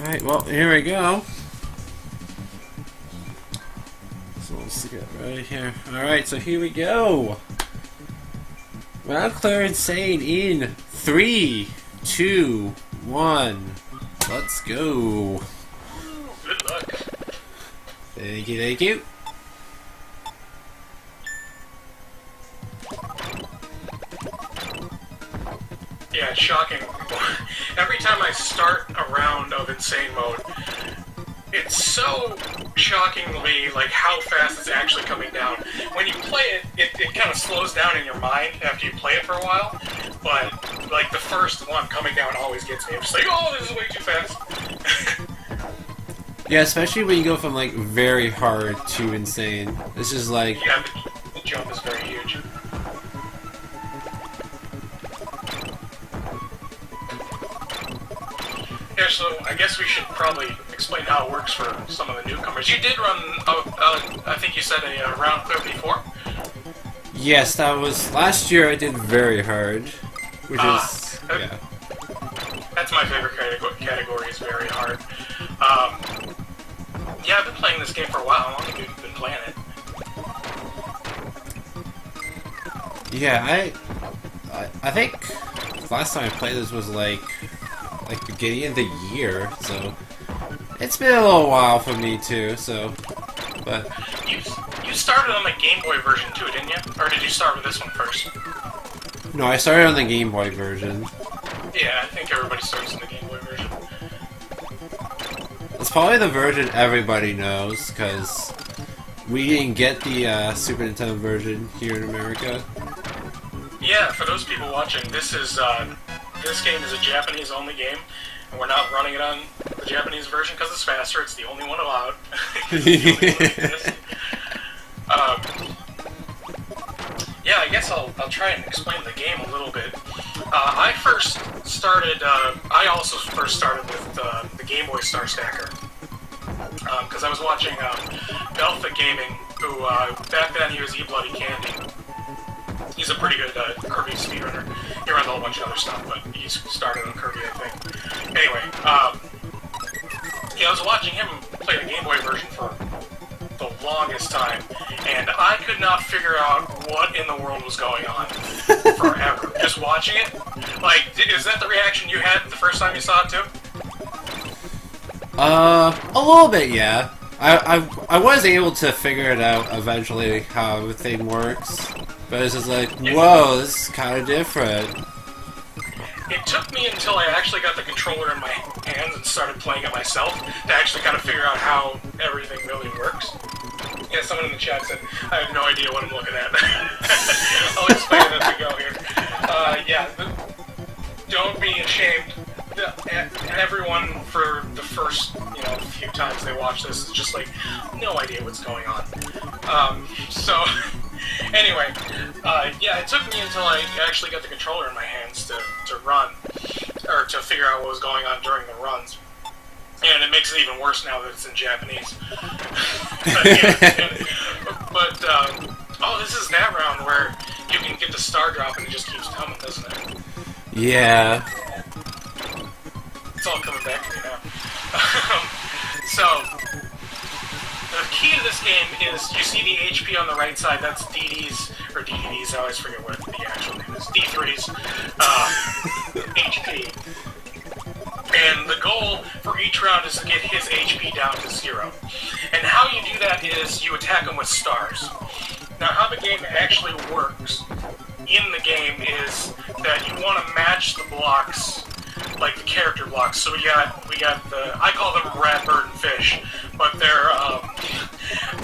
Alright, well, here we go. So let's get right here. Alright, so here we go. Round clear insane in 3, 2, 1. Let's go. Good luck. Thank you, thank you. Yeah, it's shocking. Every time I start a round of insane mode, it's so shockingly like how fast it's actually coming down. When you play it, it kind of slows down in your mind after you play it for a while, but like the first one coming down always gets me. I'm just like, oh, this is way too fast. Yeah, especially when you go from like very hard to insane. This is like... Yeah, the jump is very huge. Yeah, so I guess we should probably explain how it works for some of the newcomers. You did run, I think you said a round clear before? Yes, that was... Last year I did very hard, which is... Yeah. That's my favorite category, is very hard. Yeah, I've been playing this game for a while. How long have you been playing it? Yeah, I think last time I played this was like beginning of the year, so it's been a little while for me too. So, but you started on the Game Boy version too, didn't you? Or did you start with this one first? No, I started on the Game Boy version. Yeah, I think everybody starts on the Game Boy version. It's probably the version everybody knows because we didn't get the Super Nintendo version here in America. Yeah, for those people watching, this game is a Japanese-only game, and we're not running it on the Japanese version because it's faster. It's the only one allowed. It's the only one that exists. Yeah, I guess I'll try and explain the game a little bit. I also first started with the Game Boy Star Stacker because I was watching Belfic Gaming, who back then he was E-Bloody Candy. He's a pretty good Kirby speedrunner. He runs a whole bunch of other stuff, but he started on Kirby, I think. Anyway, yeah, I was watching him play the Game Boy version for the longest time, and I could not figure out what in the world was going on forever. Just watching it. Like, is that the reaction you had the first time you saw it too? A little bit, yeah. I was able to figure it out eventually how everything works. But it's just like, whoa, this is kind of different. It took me until I actually got the controller in my hands and started playing it myself to actually kind of figure out how everything really works. Yeah, someone in the chat said, I have no idea what I'm looking at. I'll explain it as we go here. Yeah, don't be ashamed. Everyone, for the first, few times they watch this, is just like, no idea what's going on. So... Anyway, yeah, it took me until I actually got the controller in my hands to run, or to figure out what was going on during the runs. And it makes it even worse now that it's in Japanese. But, oh, this is that round where you can get the star drop and it just keeps coming, doesn't it? Yeah. It's all coming back to me now. So... The key to this game is, you see the HP on the right side, that's DD's, or DD's, I always forget what the actual name is, D3's HP. And the goal for each round is to get his HP down to 0. And how you do that is you attack him with stars. Now how the game actually works in the game is that you want to match the blocks, like the character blocks. So we got the, I call them rat, bird, and fish, but they're,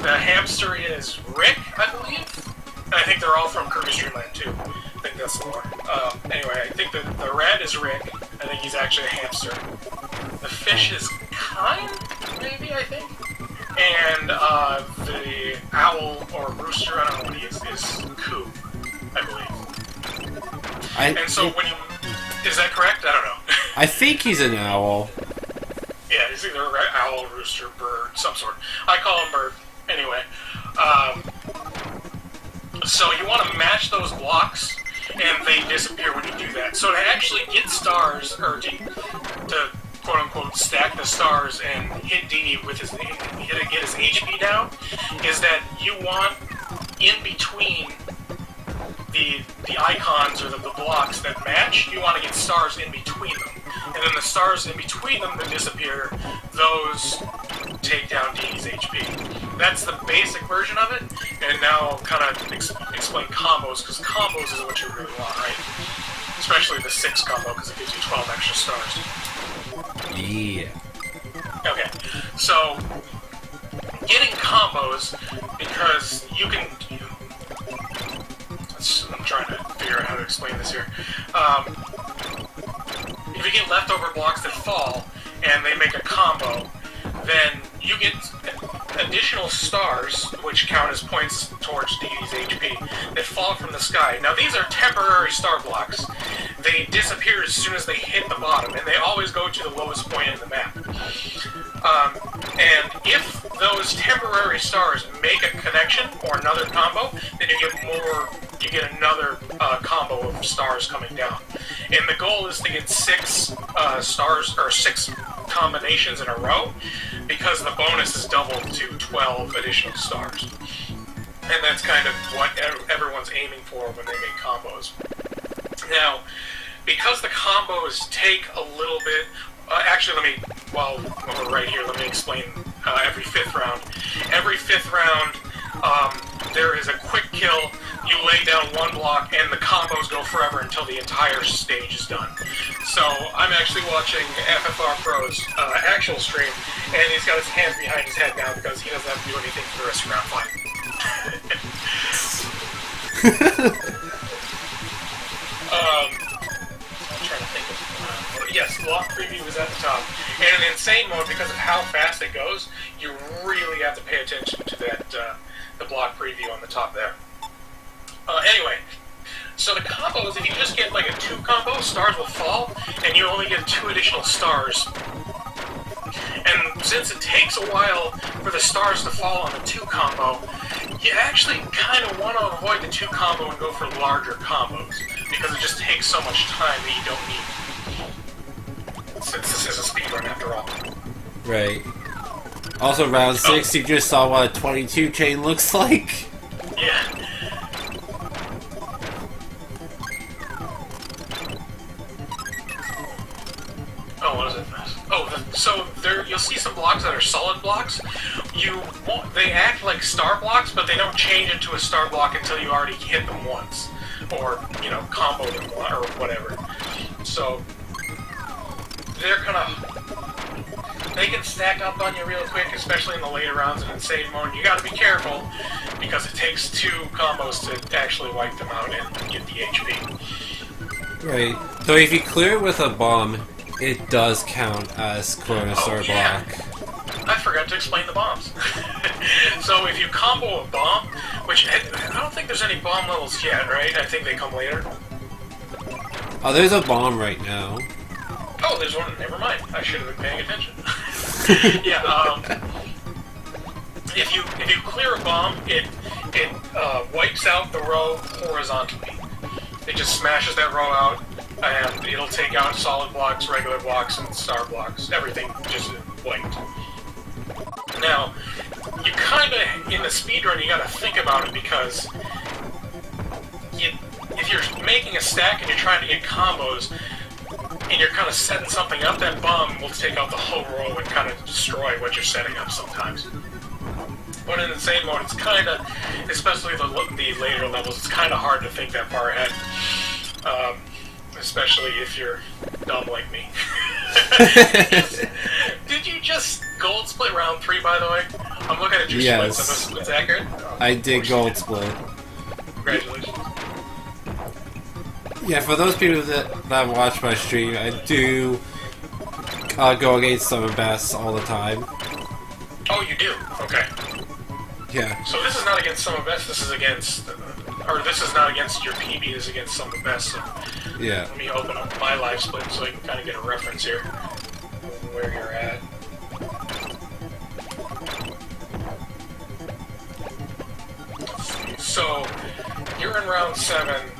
the hamster is Rick, I believe? And I think they're all from Kirby Dream Land too. I think that's the lore. Anyway, I think that the rat is Rick. I think he's actually a hamster. The fish is Kind, maybe, I think? And, the owl, or rooster, I don't know what he is Coo, I believe. And so when you... Is that correct? I don't know. I think he's an owl. Yeah, he's either an owl, rooster, bird, some sort. I call him bird. Anyway. So you want to match those blocks, and they disappear when you do that. So to actually get stars, or to quote-unquote stack the stars and hit D with his get his HP down, is that you want in between the icons or the blocks that match, you want to get stars in between them. And then the stars in between them that disappear, those take down D's HP. That's the basic version of it, and now I'll kind of explain combos, because combos is what you really want, right? Especially the 6 combo, because it gives you 12 extra stars. Yeah. Okay, so getting combos, because you can... I'm trying to figure out how to explain this here. If you get leftover blocks that fall, and they make a combo, then you get additional stars, which count as points towards D's HP, that fall from the sky. Now, these are temporary star blocks. They disappear as soon as they hit the bottom, and they always go to the lowest point in the map. And if those temporary stars make a connection or another combo, then you get another combo of stars coming down. And the goal is to get 6 stars, or 6 combinations in a row, because the bonus is doubled to 12 additional stars. And that's kind of what everyone's aiming for when they make combos. Now, because the combos take a little bit... actually, while we're right here, let me explain every 5th round. Every 5th round, there is a quick kill. You lay down one block, and the combos go forever until the entire stage is done. So, I'm actually watching FFR Pro's actual stream, and he's got his hands behind his head now because he doesn't have to do anything for the rest of round 5. I'm trying to think of... yes, block preview is at the top. And in insane mode, because of how fast it goes, you really have to pay attention to that the block preview on the top there. Anyway, so the combos, if you just get like a 2 combo, stars will fall, and you only get 2 additional stars. And since it takes a while for the stars to fall on the 2 combo, you actually kind of want to avoid the 2 combo and go for larger combos, because it just takes so much time that you don't need, since this is a speedrun after all. Right. Also, round 6, you just saw what a 22 chain looks like. Yeah. Oh, what is it? Oh, so there you'll see some blocks that are solid blocks. They act like star blocks, but they don't change into a star block until you already hit them once, or combo them or whatever. So they can stack up on you real quick, especially in the later rounds in insane mode. You got to be careful because it takes 2 combos to actually wipe them out and get the HP. Right. So if you clear it with a bomb, it does count as Corona Star Block. I forgot to explain the bombs. So if you combo a bomb, which I don't think there's any bomb levels yet, right? I think they come later. Oh, there's a bomb right now. Oh, there's one. Never mind. I should have been paying attention. Yeah. If you clear a bomb, it wipes out the row horizontally. It just smashes that row out, and it'll take out solid blocks, regular blocks, and star blocks. Everything just wiped. Now, you kind of, in the speedrun, you gotta think about it, because if you're making a stack and you're trying to get combos, and you're kind of setting something up, that bomb will take out the whole row and kind of destroy what you're setting up sometimes. But in insane mode, it's kind of, especially the later levels, it's kind of hard to think that far ahead. Especially if you're dumb like me. Did you just gold split round 3, by the way? I'm looking at your splits, and the split's accurate? I did gold split. Congratulations. Yeah, for those people that watch my stream, I do go against some of the best all the time. Oh, you do? Okay. Yeah. So this is not against some of the best, this is against... Or this is not against your PB, this is against some of the best, so... Yeah. Let me open up my live split so I can kind of get a reference here. Where you're at. So, you're in round 7.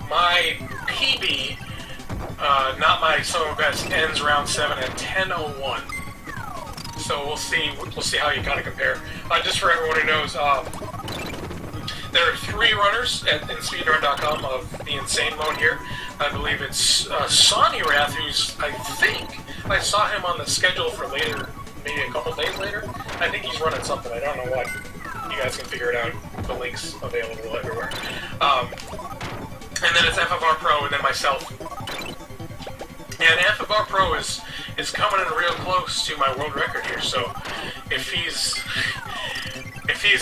My PB not my solo best, ends round 7 at 10:01. So we'll see how you kind of compare. Just for everyone who knows, there are 3 runners in speedrun.com of the insane mode here. I believe it's Sonny Wrath, who's, I think, I saw him on the schedule for later, maybe a couple days later. I think he's running something, I don't know what. You guys can figure it out. The link's available everywhere. And then it's FFR Pro, and then myself. And FFR Pro is coming in real close to my world record here, so if he's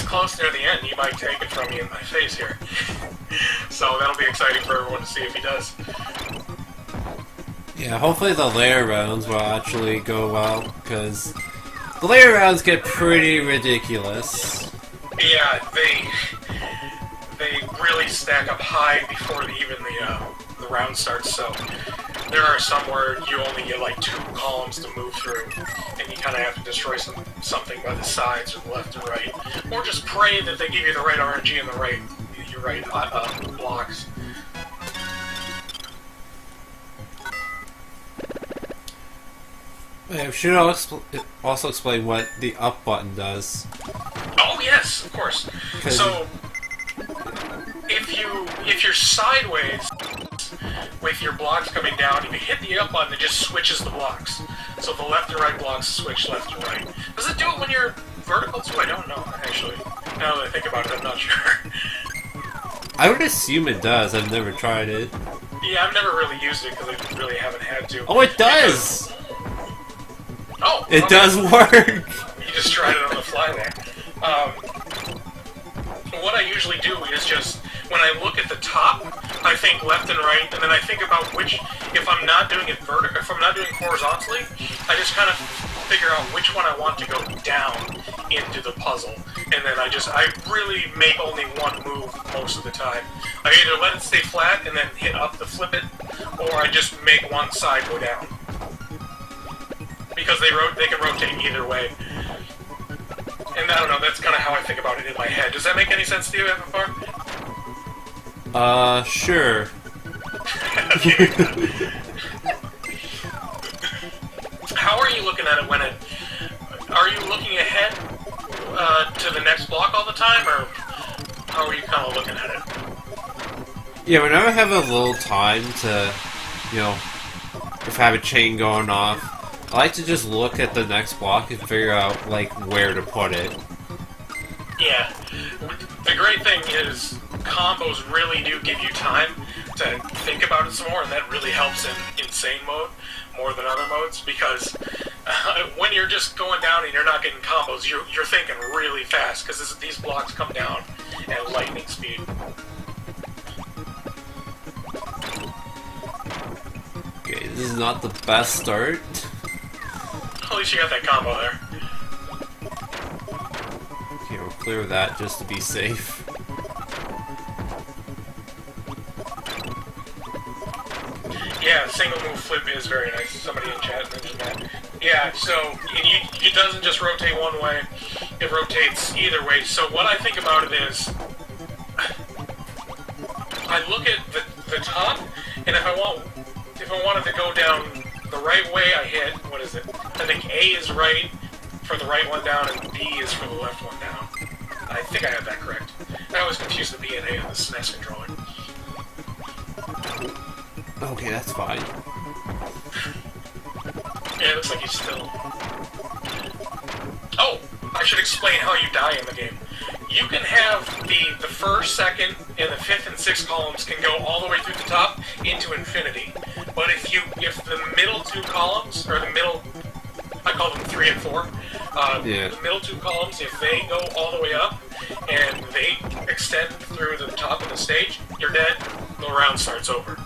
close near the end, he might take it from me in my face here. So that'll be exciting for everyone to see if he does. Yeah, hopefully the layer rounds will actually go well, because the layer rounds get pretty ridiculous. Yeah, they really stack up high before even the round starts, so there are some where you only get like 2 columns to move through, and you kind of have to destroy something by the sides or the left and right, or just pray that they give you the right RNG and your right blocks. I should also explain what the up button does. Oh yes, of course. So if you're sideways with your blocks coming down, if you hit the up button, it just switches the blocks. So the left and right blocks switch left and right. Does it do it when you're vertical too? I don't know, actually. Now that I think about it, I'm not sure. I would assume it does. I've never tried it. Yeah, I've never really used it because I really haven't had to. Oh, it does! Oh! It does work! You just tried it on the fly there. What I usually do is just, when I look at the top, I think left and right, and then I think about if I'm not doing it vertically, if I'm not doing horizontally, I just kind of figure out which one I want to go down into the puzzle. And then I really make only one move most of the time. I either let it stay flat and then hit up to flip it, or I just make one side go down. Because they can rotate either way. And I don't know, that's kind of how I think about it in my head. Does that make any sense to you, FFR? Sure. How are you looking at it when are you looking ahead to the next block all the time, or how are you kind of looking at it? Yeah, whenever I have a little time to, if I have a chain going off, I like to just look at the next block and figure out, like, where to put it. Yeah. The great thing is, combos really do give you time to think about it some more, and that really helps in insane mode more than other modes, because when you're just going down and you're not getting combos, you're thinking really fast, because these blocks come down at lightning speed. Okay, this is not the best start. At least you got that combo there. Okay, we'll clear that just to be safe. Yeah, single move flip is very nice. Somebody in chat mentioned that. Yeah, so it doesn't just rotate one way, it rotates either way. So what I think about it is, I look at the top, and if I wanted to go down the right way, I hit, what is it? I think A is right for the right one down, and B is for the left one down. I think I have that correct. I always confuse the B and A on the SNES controller. Okay, that's fine. Yeah, it looks like he's still... Oh! I should explain how you die in the game. You can have the first, second, and the fifth and sixth columns can go all the way through the top into infinity. But if the middle 2 columns, or the middle, I call them 3 and 4, the middle 2 columns, if they go all the way up, and they extend through the top of the stage, you're dead, the round starts over.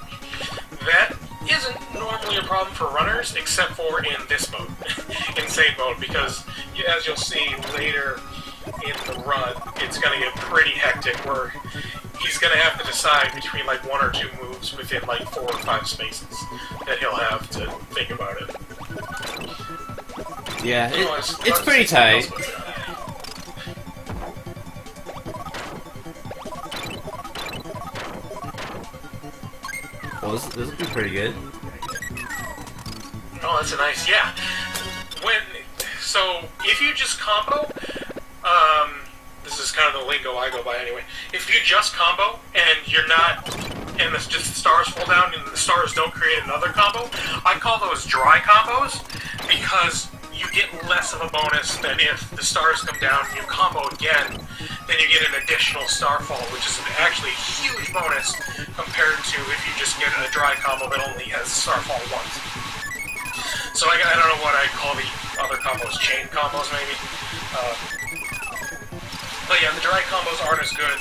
That isn't normally a problem for runners, except for in this mode, insane mode, because as you'll see later in the run, it's going to get pretty hectic, where he's going to have to decide between like 1 or 2 moves within like 4 or 5 spaces that he'll have to think about it. Yeah, it's pretty tight. Well, this will be pretty good. Oh, that's a nice, yeah. So, if you just combo, this is kind of the lingo I go by anyway. If you just combo, and you're not, and just the stars fall down, and the stars don't create another combo, I call those dry combos, because you get less of a bonus than if the stars come down and you combo again, then you get an additional star fall, which is actually a huge bonus compared to if you just get a dry combo that only has star fall once. So I don't know what I call the other combos, chain combos maybe. But yeah, the dry combos aren't as good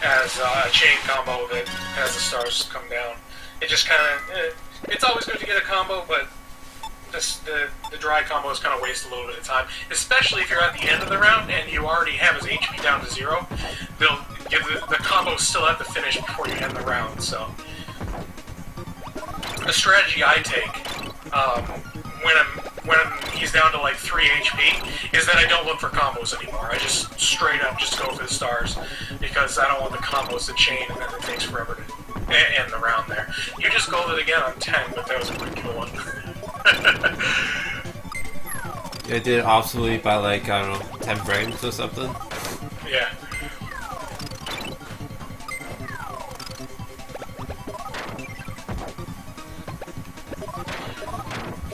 as a chain combo that has the stars come down. It just kind of, it's always good to get a combo, but the dry combos kind of waste a little bit of time, especially if you're at the end of the round and you already have his HP down to 0. They'll give the combos still have to finish before you end the round. So the strategy I take when he's down to like 3 HP is that I don't look for combos anymore. I just straight up just go for the stars because I don't want the combos to chain and then it takes forever to end the round there. You just go with it again on 10, but that was a quick kill one. I did obsolete by like, I don't know, 10 frames or something? Yeah.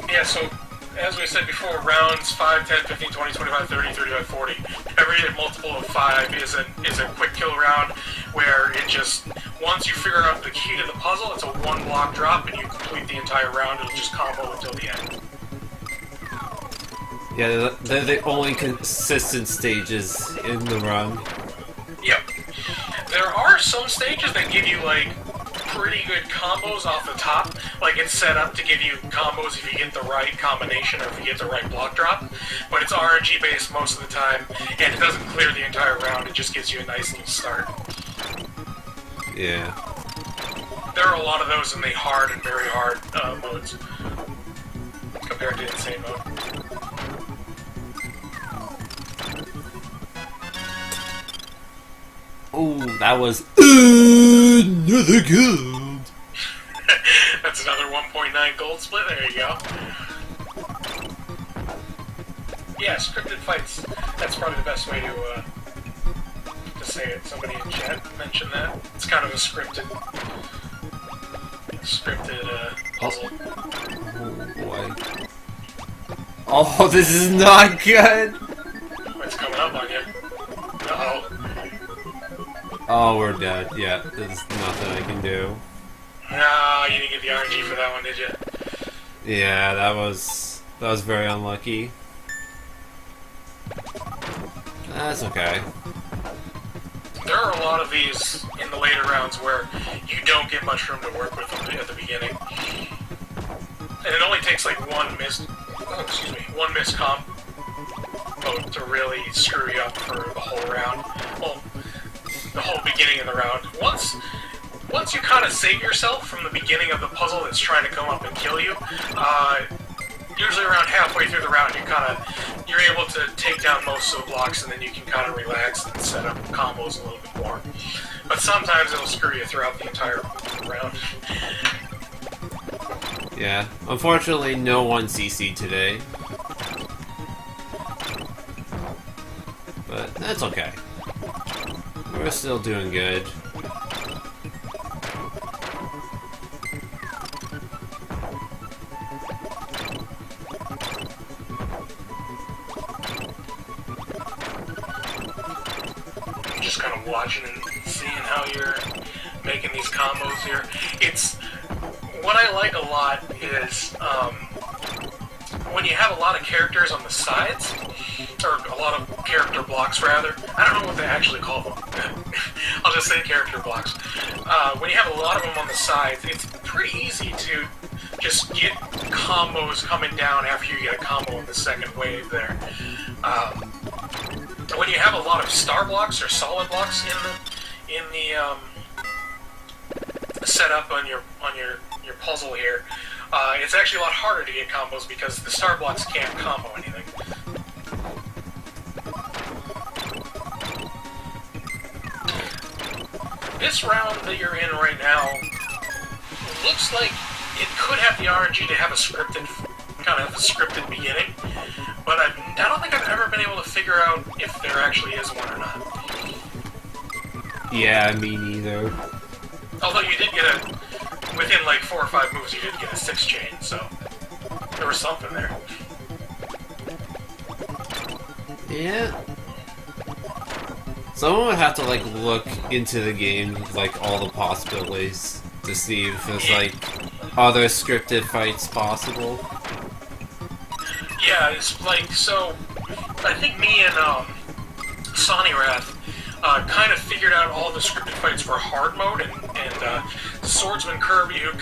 Yeah, so, as we said before, rounds 5, 10, 15, 20, 25, 30, 35, 40. Every multiple of 5 is a quick kill round where it just, once you figure out the key to the puzzle, it's a 1 block drop and you complete the entire round. It'll just combo until the end. Yeah, they're the only consistent stages in the run. Yep. There are some stages that give you, like, pretty good combos off the top. Like, it's set up to give you combos if you get the right combination or if you get the right block drop. But it's RNG based most of the time, and it doesn't clear the entire round, it just gives you a nice little start. Yeah. There are a lot of those in the hard and very hard modes compared to insane mode. Oh, that was another gold. That's another 1.9 gold split. There you go. Yeah, scripted fights. That's probably the best way to say it. Somebody in chat mentioned that. It's kind of a scripted puzzle. Oh boy. Oh, this is not good. It's coming up on you. Uh-oh. Oh, we're dead. Yeah, there's nothing I can do. No, you didn't get the RNG for that one, did you? Yeah, that was very unlucky. That's okay. There are a lot of these in the later rounds where you don't get much room to work with at the beginning. And it only takes like one missed combo to really screw you up for the whole round. Well, the whole beginning of the round. Once you kind of save yourself from the beginning of the puzzle that's trying to come up and kill you, usually around halfway through the round you're able to take down most of the blocks and then you can kind of relax and set up combos a little bit more. But sometimes it'll screw you throughout the entire round. Yeah, unfortunately no one CC'd today. But that's okay. We're still doing good. Just kind of watching and seeing how you're making these combos here. It's what I like a lot is when you have a lot of characters on the sides, or a lot of character blocks rather. I don't know what they actually call them. I'll just say character blocks. When you have a lot of them on the sides, it's pretty easy to just get combos coming down after you get a combo in the second wave there. When you have a lot of star blocks or solid blocks in the setup on your puzzle here, it's actually a lot harder to get combos because the star blocks can't combo anything. This round that you're in right now looks like it could have the RNG to have a scripted kind of a scripted beginning, but I don't think I've ever been able to figure out if there actually is one or not. Yeah, me neither. Although you did get within like 4 or 5 moves, you did get a 6 chain, so there was something there. Yeah. Someone would have to, like, look into the game, like, all the possibilities to see if there's, like, other scripted fights possible. Yeah, it's like, so, I think me and, Sonny Wrath, kind of figured out all the scripted fights for hard mode, and Swordsman Kirby, who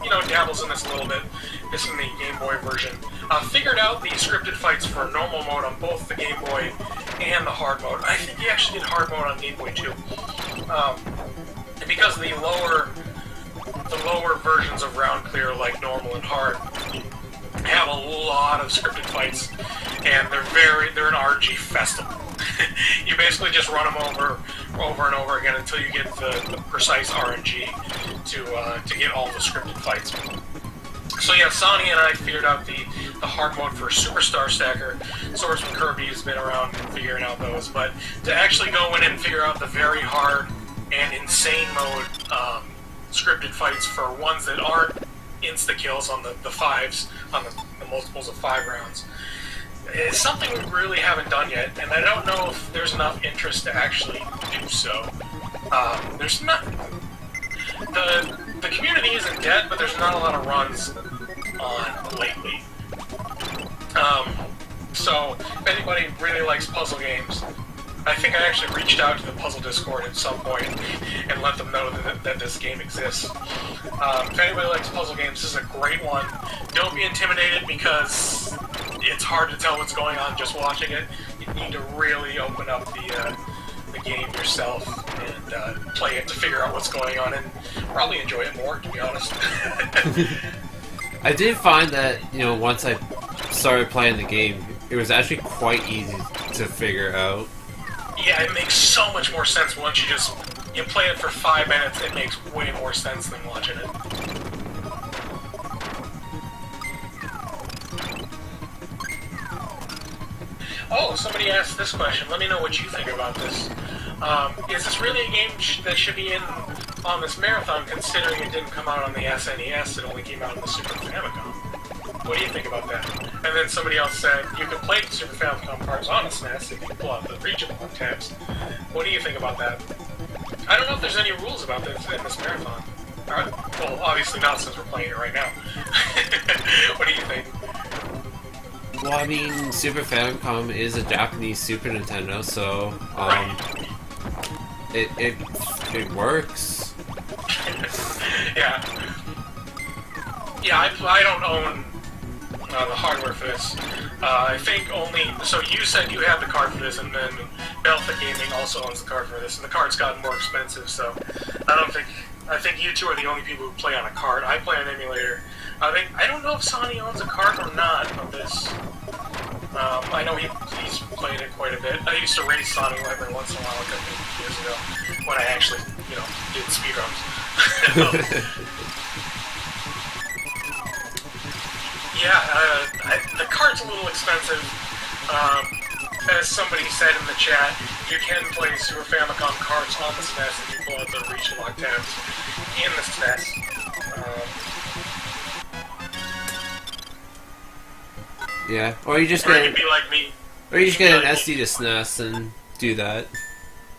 you know, dabbles in this a little bit, this in the Game Boy version, figured out the scripted fights for normal mode on both the Game Boy and the hard mode. I think he actually did hard mode on Game Boy too. Because the lower versions of Round Clear, like normal and hard, have a lot of scripted fights, and they're an RG festival. You basically just run them over and over again until you get the precise RNG to get all the scripted fights. So yeah, Sonny and I figured out the hard mode for Superstar Stacker. Swordsman Kirby has been around figuring out those, but to actually go in and figure out the very hard and insane mode scripted fights for ones that aren't insta-kills on the 5s, on the multiples of 5 rounds, it's something we really haven't done yet, and I don't know if there's enough interest to actually do so. There's not... The community isn't dead, but there's not a lot of runs on lately. So, if anybody really likes puzzle games, I think I actually reached out to the Puzzle Discord at some point and let them know that this game exists. If anybody likes puzzle games, this is a great one. Don't be intimidated because it's hard to tell what's going on just watching it. You need to really open up the game yourself and play it to figure out what's going on, and probably enjoy it more, to be honest. I did find that, you know, once I started playing the game, it was actually quite easy to figure out. Yeah, it makes so much more sense once you play it for 5 minutes. It makes way more sense than watching it. Oh, somebody asked this question. Let me know what you think about this. Is this really a game that should be on this marathon, considering it didn't come out on the SNES, it only came out on the Super Famicom? What do you think about that? And then somebody else said, you can play Super Famicom cards on a SNES if you pull out the regional tabs. What do you think about that? I don't know if there's any rules about this in this marathon. Well, obviously not, since we're playing it right now. What do you think? Well, I mean, Super Famicom is a Japanese Super Nintendo, so it works. Yeah. Yeah, I don't own the hardware for this. I think only... So you said you had the card for this, and then Belfic Gaming also owns the card for this, and the card's gotten more expensive, so I think you two are the only people who play on a card. I play on emulator. I don't know if Sonny owns a card or not of this. I know he's played it quite a bit. I used to race Sonny every once in a while, a couple of years ago, when I actually, you know, did speedruns. Yeah, the card's a little expensive. As somebody said in the chat, you can play Super Famicom cards on the SNES if you pull out the reach and lock tabs in the SNES. Yeah, or you just or you could be like me. Or you just get an SD to SNES and do that.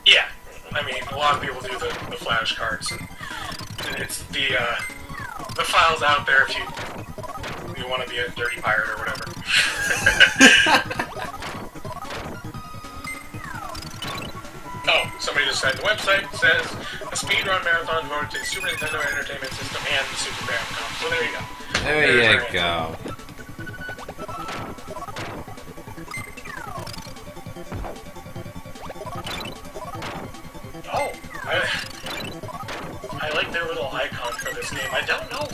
Yeah, I mean, a lot of people do the flash cards, and it's the file's out there if you want to be a dirty pirate or whatever. Oh, somebody just said the website says a speedrun marathon devoted to the Super Nintendo Entertainment System and the Super Famicom. So there you go. There you go. Oh, I like their little icon for this game. I don't know.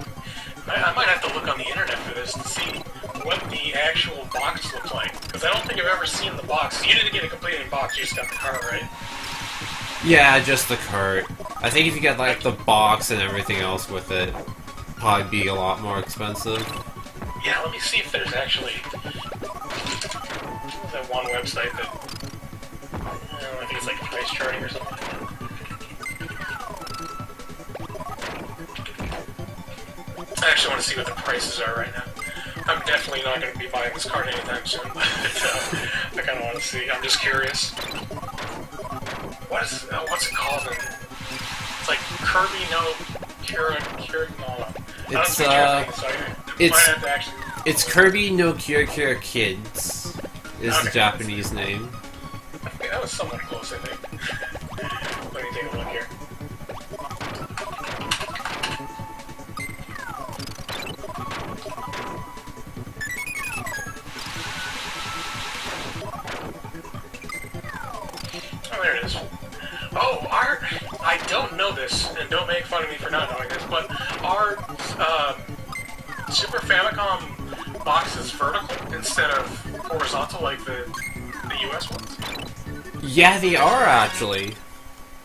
I might have to look on the internet for this to see what the actual box looks like, because I don't think I've ever seen the box. You didn't get a completed box, you just got the cart, right? Yeah, just the cart. I think if you get like the box and everything else with it, probably be a lot more expensive. Yeah, let me see if there's actually that one website that I think it's like price charting or something. I actually want to see what the prices are right now. I'm definitely not going to be buying this card anytime soon, but I kind of want to see. I'm just curious. What's it called? It's like Kirby no Cura no. It's Kirby no Cura Kids is the Japanese name. I think that was somewhat close, I think. Let me take a look here. Oh, there it is. Oh, I don't know this, and don't make fun of me for not knowing this, but our Super Famicom box is vertical instead of horizontal like the US ones. Yeah, they are actually.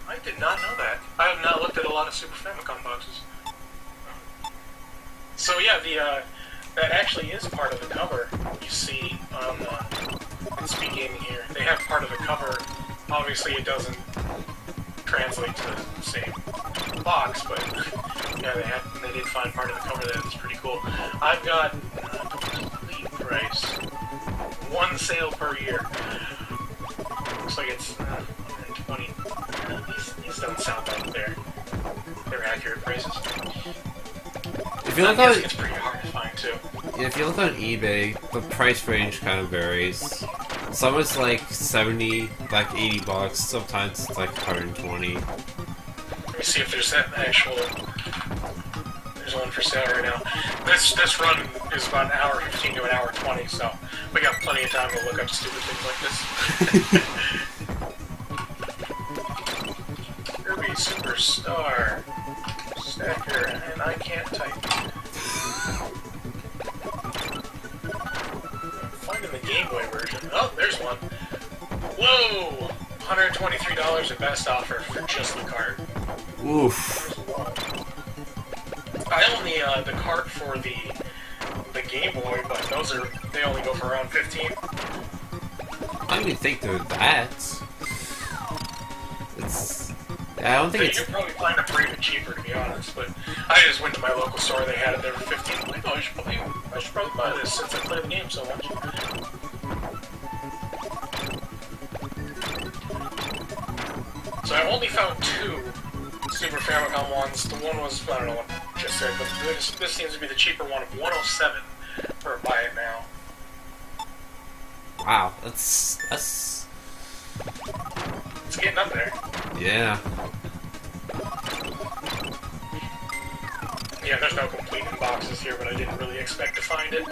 I did not know that. I have not looked at a lot of Super Famicom boxes. So yeah, that actually is part of the cover. You see on Speed Gaming here, they have part of the cover. Obviously, it doesn't translate to the same box, but yeah, they did find part of the cover that is pretty cool. I've got complete price, one sale per year. Looks like it's 120. These don't sound like they're accurate prices. If you look on, it's pretty hard to find too. Yeah, if you look on eBay, the price range kind of varies. Some it's like 70, like 80 bucks. Sometimes it's like 120. Let me see if there's that actual. There's one for sale right now. This run is about an hour 15 to an hour 20, so we got plenty of time to look up stupid things like this. Kirby Superstar Stacker, and I can't type. Finding the Game Boy version. Oh, there's one. Whoa! $123 at best offer for just the cart. Oof. I own the cart for the Game Boy, but they only go for around 15. I don't even think they're that. I don't think it's. You'll probably find it pretty cheaper, to be honest. But I just went to my local store; they had it there for 15. I'm like, oh, I should probably buy this since I play the game so much. So I only found two Super Famicom ones. The one was, I don't know what I just said, but this seems to be the cheaper one of 107 for buy it now. Wow, that's. It's getting up there. Yeah. Yeah, there's no complete in boxes here, but I didn't really expect to find it.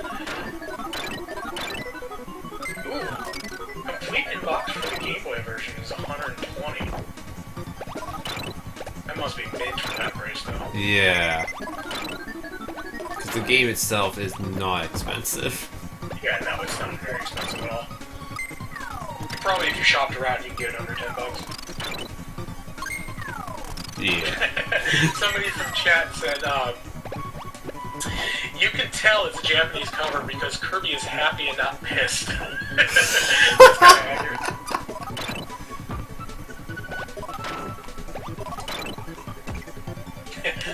Ooh, complete in box for the Game Boy version is 120. That must be mint for that price, though. Yeah. Because the game itself is not expensive. Yeah, no, it's not very expensive at all. Probably if you shopped around, you can get it under 10 bucks. Yeah. Somebody from chat said, you can tell it's a Japanese cover because Kirby is happy and not pissed. That's kind of accurate.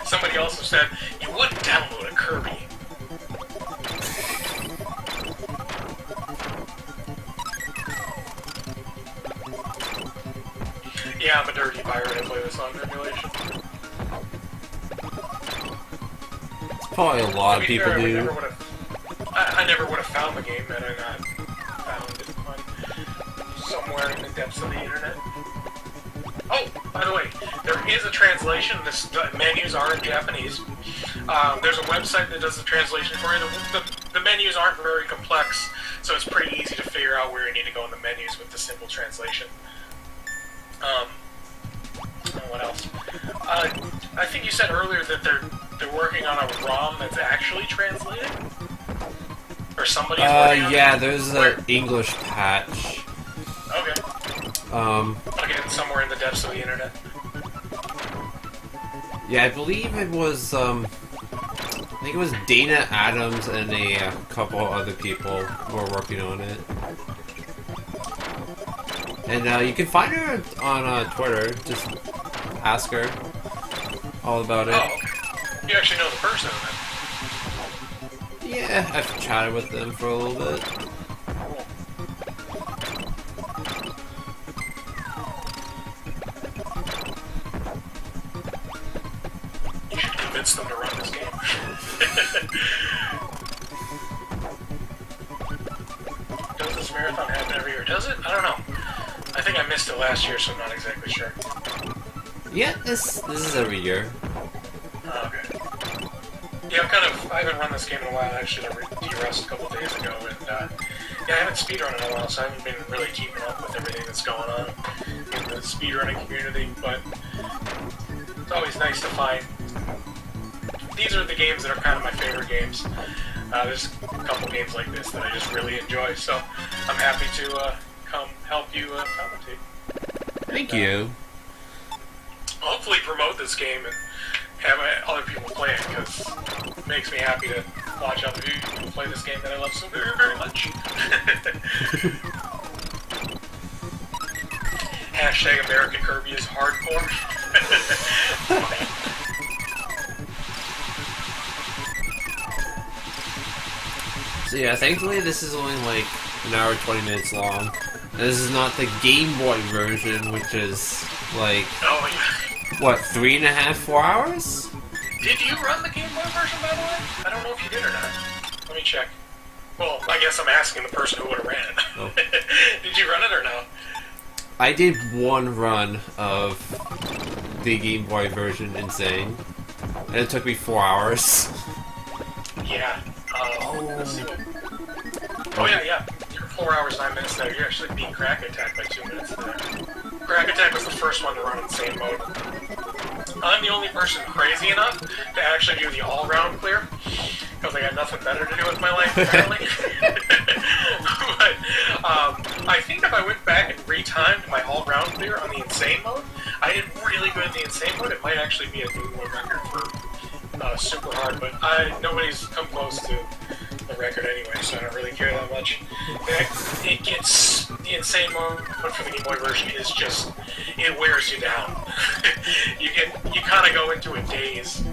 Somebody also said, you wouldn't download a Kirby. Yeah, I'm a dirty pirate. I play this on emulation. Probably a lot of people do. I never would have found the game had I not found it on somewhere in the depths of the internet. Oh, by the way, there is a translation. The menus are in Japanese. There's a website that does the translation for you. The menus aren't very complex, so it's pretty easy to figure out where you need to go in the menus with the simple translation. What else? I think you said earlier that they're working on a ROM that's actually translated, or somebody's working on yeah, it? there's an English patch. Okay. Again, somewhere in the depths of the internet. Yeah, I believe it was think it was Dana Adams and a couple other people who were working on it. And you can find her on Twitter. Just ask her all about it. Oh, okay. You actually know the person, then? Yeah, I've chatted with them for a little bit. You should convince them to run this game. Does this marathon happen every year? Does it? I don't know. I think I missed it last year, so I'm not exactly sure. Yeah, this is every year. Oh, okay. Yeah, I haven't run this game in a while. Actually, I de-rust a couple days ago, and yeah, I haven't speedrun in a while, so I haven't been really keeping up with everything that's going on in the speedrunning community, but it's always nice to find. These are the games that are kind of my favorite games. There's a couple games like this that I just really enjoy, so I'm happy to come help you commentate. Thank you. Hopefully promote this game and have other people play it, because it makes me happy to watch other people play this game that I love so very, very much. Hashtag American Kirby is hardcore. So yeah, thankfully this is only like an hour 20 minutes long. And this is not the Game Boy version, which is like, Oh, yeah. what, 3.5, 4 hours? Did you run the Game Boy version, by the way? I don't know if you did or not. Let me check. Well, I guess I'm asking the person who would have ran it. Oh. Did you run it or no? I did one run of the Game Boy version, Insane. And it took me 4 hours. Yeah. Let's see what... Oh, yeah. You're 4 hours, 9 minutes there. You actually beat Crack Attack by 2 minutes there. Crack Attack was the first one to run Insane mode. I'm the only person crazy enough to actually do the all-round clear, because I got nothing better to do with my life, apparently. But I think if I went back and retimed my all-round clear on the Insane mode, I did really good in the Insane mode. It might actually be a new world record for super hard, but nobody's come close to the record anyway, so I don't really care that much. It gets... The Insane mode for the Game Boy version is just... It wears you down. You kind of go into a daze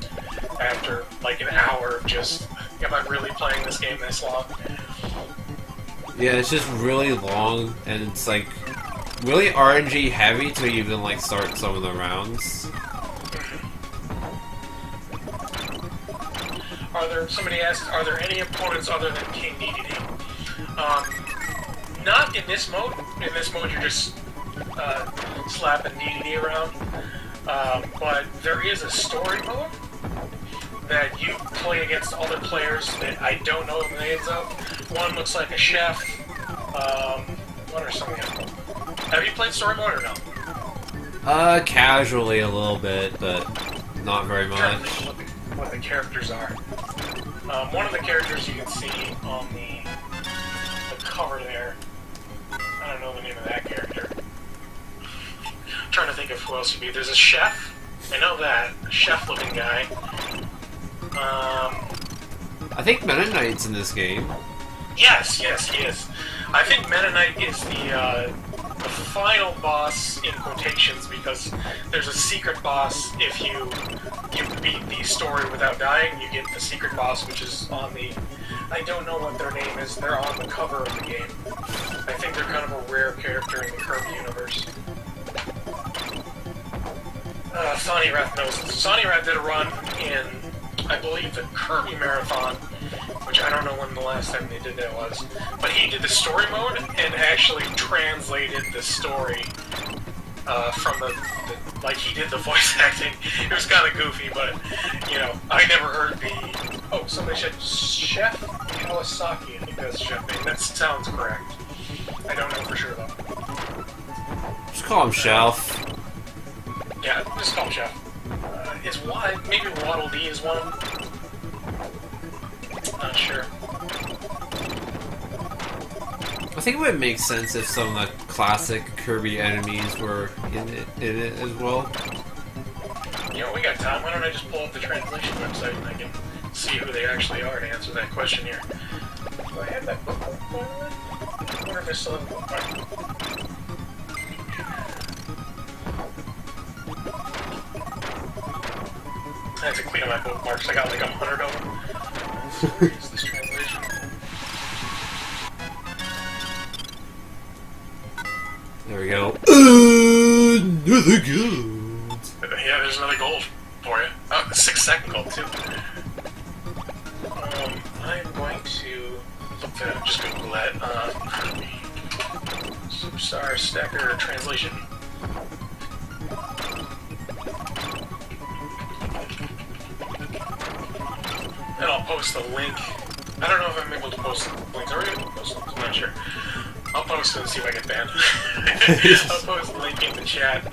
after like an hour of just... Am I really playing this game this long? Yeah, it's just really long, and it's like really RNG heavy to even like start some of the rounds. Somebody asked, are there any opponents other than King DDD? Not in this mode. In this mode, you're just slapping DDD around. But there is a story mode that you play against other players that I don't know the names of. One looks like a chef. What are some of them? Have you played story mode or no? Casually a little bit, but not very much. I'm trying to think what the characters are. One of the characters you can see on the cover there. I don't know the name of that character. I'm trying to think of who else would be. There's a chef. I know that. A chef-looking guy. I think Meta Knight's in this game. Yes, he is. I think Meta Knight is the final boss in quotations, because there's a secret boss. If you beat the story without dying, you get the secret boss, which is on the... I don't know what their name is. They're on the cover of the game. I think they're kind of a rare character in the Kirby universe. Sonny Rath knows. Sonny Rath did a run in, I believe, the Kirby Marathon, which I don't know when the last time they did that was. But he did the story mode and actually translated the story from the like, he did the voice acting. It was kind of goofy, but, you know, I never heard the... Oh, somebody said Chef Kawasaki. I think that's Chef name. That sounds correct. I don't know for sure, though. Just call him Shelf. Yeah, just call him Chef. Maybe Waddle Dee is one. Not sure. I think it would make sense if some of the classic Kirby enemies were in it as well. You know, we got time. Why don't I just pull up the translation website and I can see who they actually are to answer that question here. Do I have that book? I wonder if I still have the book. I have to clean up my bookmarks. I got like 100 of them. Use this translation. There we go. Another gold. Yeah, there's another gold for you. Oh, the 6-second gold too. I'm going to look that up. Just Google that. Superstar Stacker translation. And I'll post a link. I don't know if I'm able to post links. Are we able to post links? I'm not sure. I'll post it and see if I get banned. I'll post a link in the chat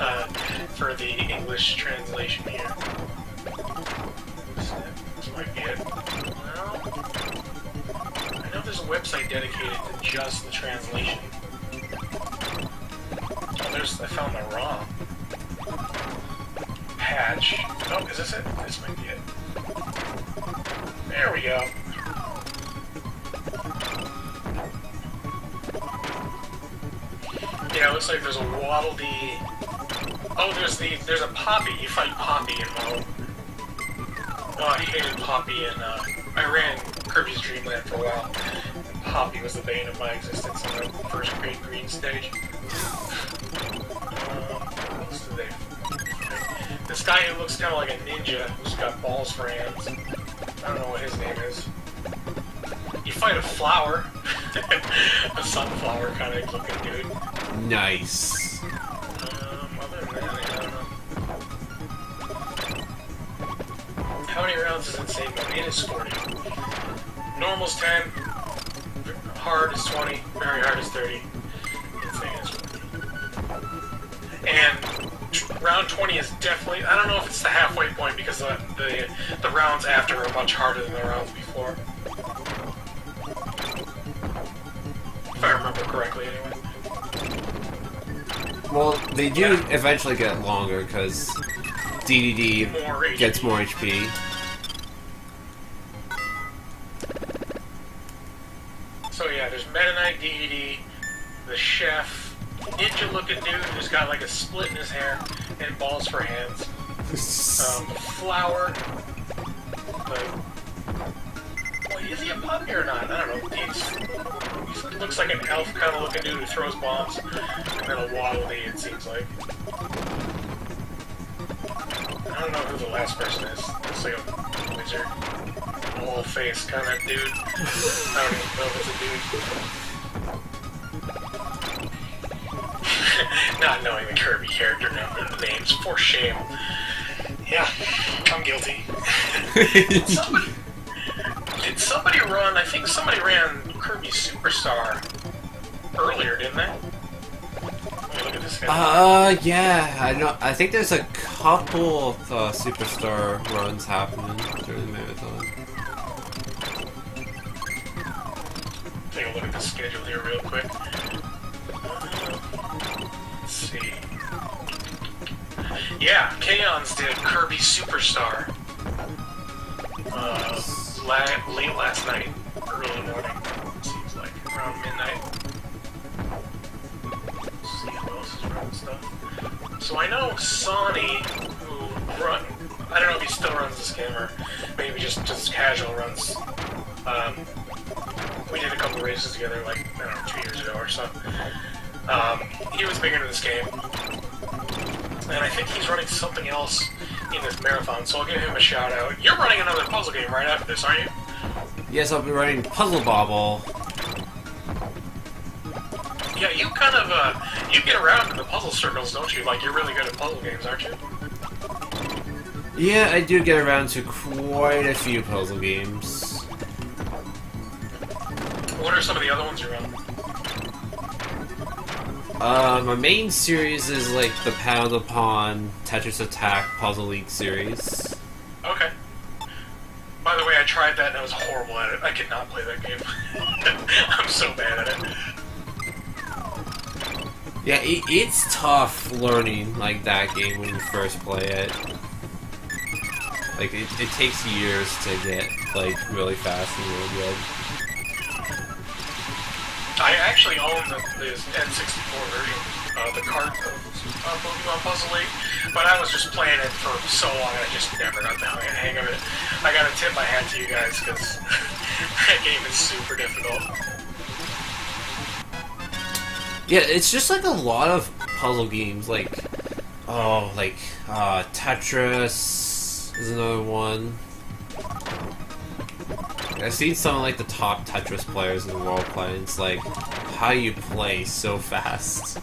for the English translation here. This might be it. Well, I know there's a website dedicated to just the translation. Oh, I found the wrong patch. Oh, is this it? This might be it. There we go. Yeah, it looks like there's a Waddle Dee. Oh, there's a Poppy. You fight Poppy in mode. Oh, I hated Poppy and I ran Kirby's Dream Land for a while. And Poppy was the bane of my existence on the first Great Green stage. What else do they? This guy who looks kind of like a ninja who's got balls for hands. I don't know what his name is. You fight a flower. A sunflower kind of looking dude. Nice. Other than that, I don't know. How many rounds is Insane Mode? It is 40. Normal's 10. Hard is 20. Very hard is 30. Insane is 40. And round 20 is definitely... I don't know if it's the halfway point because the rounds after are much harder than the rounds before. If I remember correctly, anyway. Well, they do eventually get longer because DDD gets more HP. So yeah, there's Meta Knight, DDD, the chef, ninja-looking dude who's got like a split in his hair and balls for hands. The flower. Wait, is he a puppy or not? I don't know. He looks like an elf kind of looking dude who throws bombs. And then a Waddle Dee, it seems like. I don't know who the last person is. Looks like a wizard. Whole face kind of dude. I don't even know if it's a dude. Not knowing the Kirby character names, for shame. Yeah, I'm guilty. Did somebody run? I think somebody ran Kirby Superstar earlier, didn't they? Let me look at this guy. Yeah, I know. I think there's a couple of Superstar runs happening during the marathon. Take a look at the schedule here real quick. Let's see. Yeah, Kaons did Kirby Superstar. Late last night, early morning, seems like, around midnight. Let's see who else is running stuff. So I know Sonny, who I don't know if he still runs this game or maybe just casual runs. We did a couple races together, like, I don't know, 2 years ago or so. He was big into this game. And I think he's running something else in this marathon, so I'll give him a shout out. You're running another puzzle game right after this, aren't you? Yes, I'll be running Puzzle Bobble. Yeah, you kind of, you get around in the puzzle circles, don't you? Like, you're really good at puzzle games, aren't you? Yeah, I do get around to quite a few puzzle games. What are some of the other ones you run? My main series is like the Pound Upon Tetris Attack Puzzle League series. Okay. By the way, I tried that and I was horrible at it. I could not play that game. I'm so bad at it. Yeah, it's tough learning like that game when you first play it. Like, it takes years to get like really fast and really good. I actually own the N64 version, the cart of Pokemon Puzzle League, but I was just playing it for so long and I just never got the hang of it. I gotta tip my hat to you guys because that game is super difficult. Yeah, it's just like a lot of puzzle games, like Tetris is another one. I've seen some of like the top Tetris players in the world play, and it's like, how you play so fast.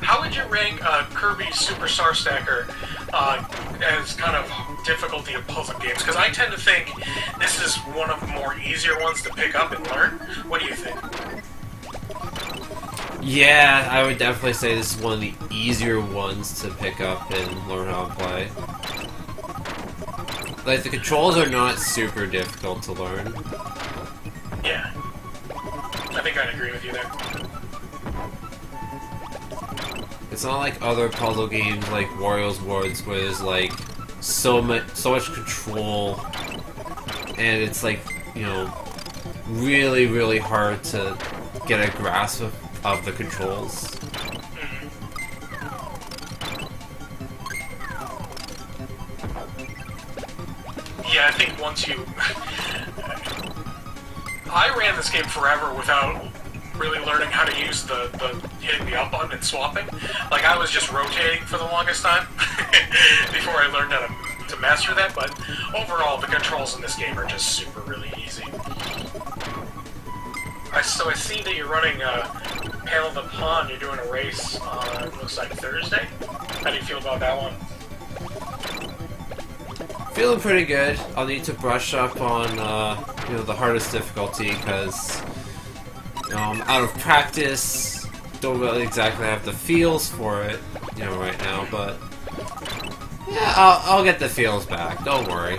How would you rank Kirby Superstar Stacker as kind of difficulty of puzzle games? Because I tend to think this is one of the more easier ones to pick up and learn. What do you think? Yeah, I would definitely say this is one of the easier ones to pick up and learn how to play. Like, the controls are not super difficult to learn. Yeah. I think I'd agree with you there. It's not like other puzzle games like Wario's Woods where there's like so much control and it's like, you know, really, really hard to get a grasp of the controls. Yeah, I think once you... I ran this game forever without really learning how to use the hitting the up button and swapping. Like, I was just rotating for the longest time before I learned how to master that, but overall, the controls in this game are just super really easy. So I see that you're running Panel of the Pond, you're doing a race on, looks like Thursday? How do you feel about that one? Feeling pretty good. I'll need to brush up on, you know, the hardest difficulty because, you know, I'm out of practice. Don't really exactly have the feels for it, you know, right now. But yeah, I'll get the feels back. Don't worry.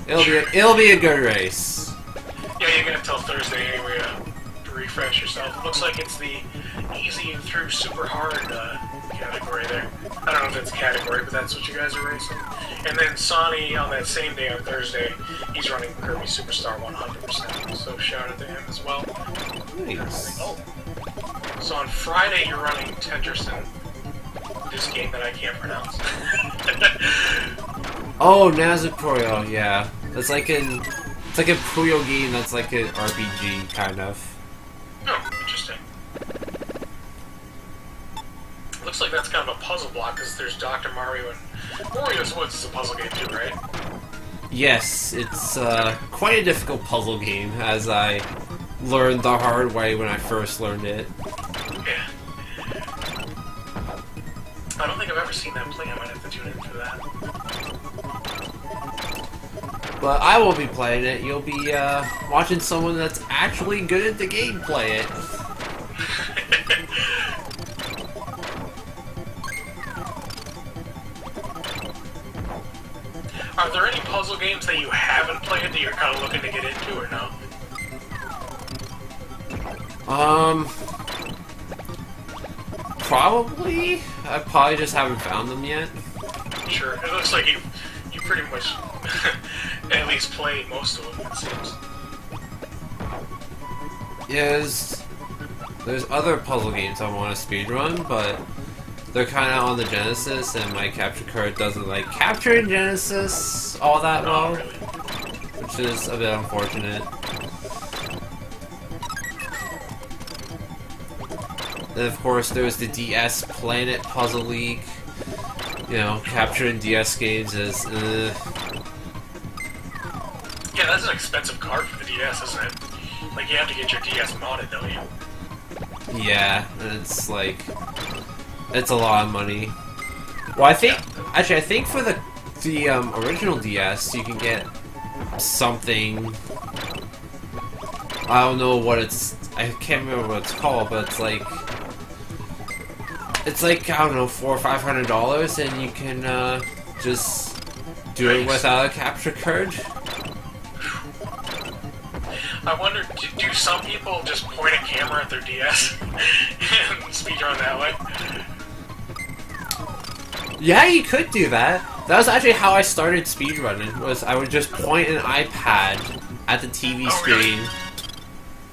It'll be a good race. Yeah, you got until Thursday anyway to refresh yourself. It looks like it's the easy through super hard category there. I don't know if it's a category, but that's what you guys are racing. And then Sonny, on that same day on Thursday, he's running Kirby Superstar 100%. So shout out to him as well. Nice. Oh. So on Friday, you're running Tetris and this game that I can't pronounce. Oh, Nazupuyo, yeah. It's like a Puyo game that's like an RPG, kind of. Oh, interesting. Looks like that's kind of a puzzle block, because there's Dr. Mario and Wario's Woods is a puzzle game too, right? Yes, it's quite a difficult puzzle game, as I learned the hard way when I first learned it. Yeah. I don't think I've ever seen that play. I might have to tune in for that. But I won't be playing it. You'll be watching someone that's actually good at the game play it. Are there any puzzle games that you haven't played that you're kind of looking to get into, or no? Probably. I probably just haven't found them yet. Sure. It looks like you pretty much at least played most of them, it seems. Yes, there's other puzzle games I want to speedrun, but they're kind of on the Genesis, and my capture card doesn't like capturing Genesis all that well, Really. which is a bit unfortunate. Then of course there's the DS Planet Puzzle League. You know, capturing DS games is Yeah, that's an expensive card for the DS, isn't it? Like, you have to get your DS modded, don't you? yeah, and it's like, it's a lot of money. Well, I think, actually, I think for the original DS, you can get something, I don't know what I can't remember what it's called, but it's like, I don't know, $400 or $500, and you can, just do it without a capture card. I wonder, do some people just point a camera at their DS and speedrun that way? Yeah, you could do that. That was actually how I started speedrunning, was I would just point an iPad at the TV screen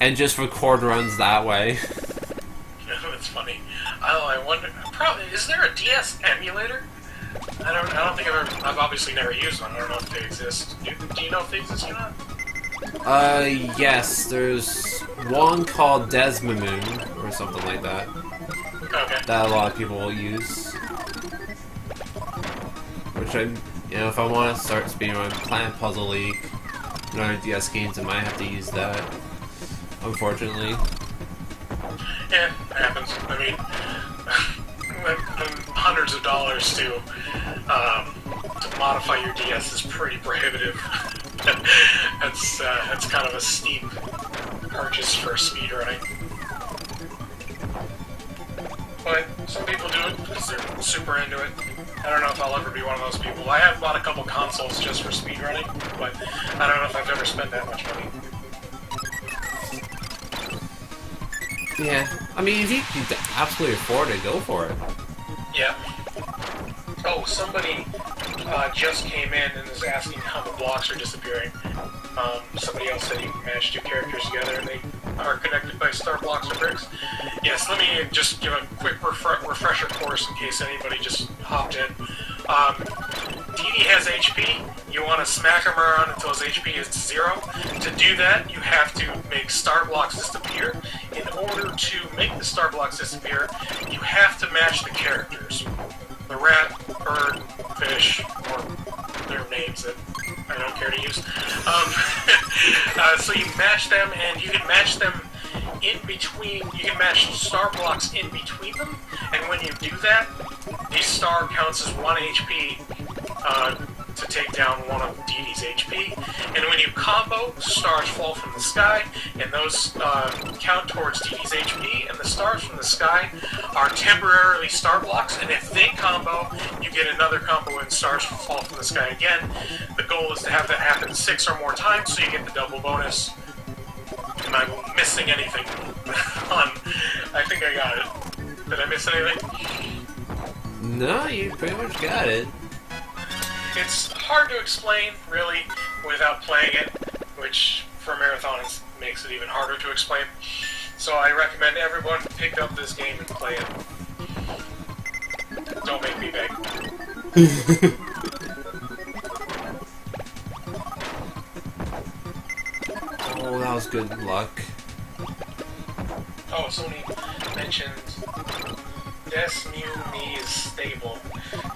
and just record runs that way. That's funny. Oh, I wonder. Probably is there a DS emulator? I don't think I've obviously never used one. I don't know if they exist. Do you know if they exist or not? Yes. There's one called Desmamoon or something like that. Okay. That a lot of people will use. Which if I want to start speedrun, playing Puzzle League, and other DS games, I might have to use that. Unfortunately. Yeah, it happens. I mean, hundreds of dollars to modify your DS is pretty prohibitive. That's kind of a steep purchase for speedrunning. But some people do it because they're super into it. I don't know if I'll ever be one of those people. I have bought a couple consoles just for speedrunning, but I don't know if I've ever spent that much money. Yeah, I mean, if you can absolutely afford it, go for it. Yeah. Oh, somebody just came in and is asking how the blocks are disappearing. Somebody else said you can match two characters together and they are connected by star blocks or bricks. Yes, let me just give a quick refresher course in case anybody just hopped in. DD has HP. You want to smack him around until his HP is 0. To do that, you have to make star blocks disappear. In order to make the star blocks disappear, you have to match the characters. The rat, bird, fish, or their names that I don't care to use. So you match them, and you can match them in between. You can match star blocks in between them, and when you do that, each star counts as 1 HP to take down one of DD's HP. And when you combo, stars fall from the sky, and those count towards DD's HP, and the stars from the sky are temporarily star blocks, and if they combo, you get another combo and stars fall from the sky again. The goal is to have that happen 6 or more times, so you get the double bonus. Am I missing anything? I think I got it. Did I miss anything? No, you pretty much got it. It's hard to explain, really, without playing it, which, for marathons, makes it even harder to explain. So I recommend everyone pick up this game and play it. Don't make me beg. Oh, that was good luck. Oh, somebody mentioned Desmu is stable.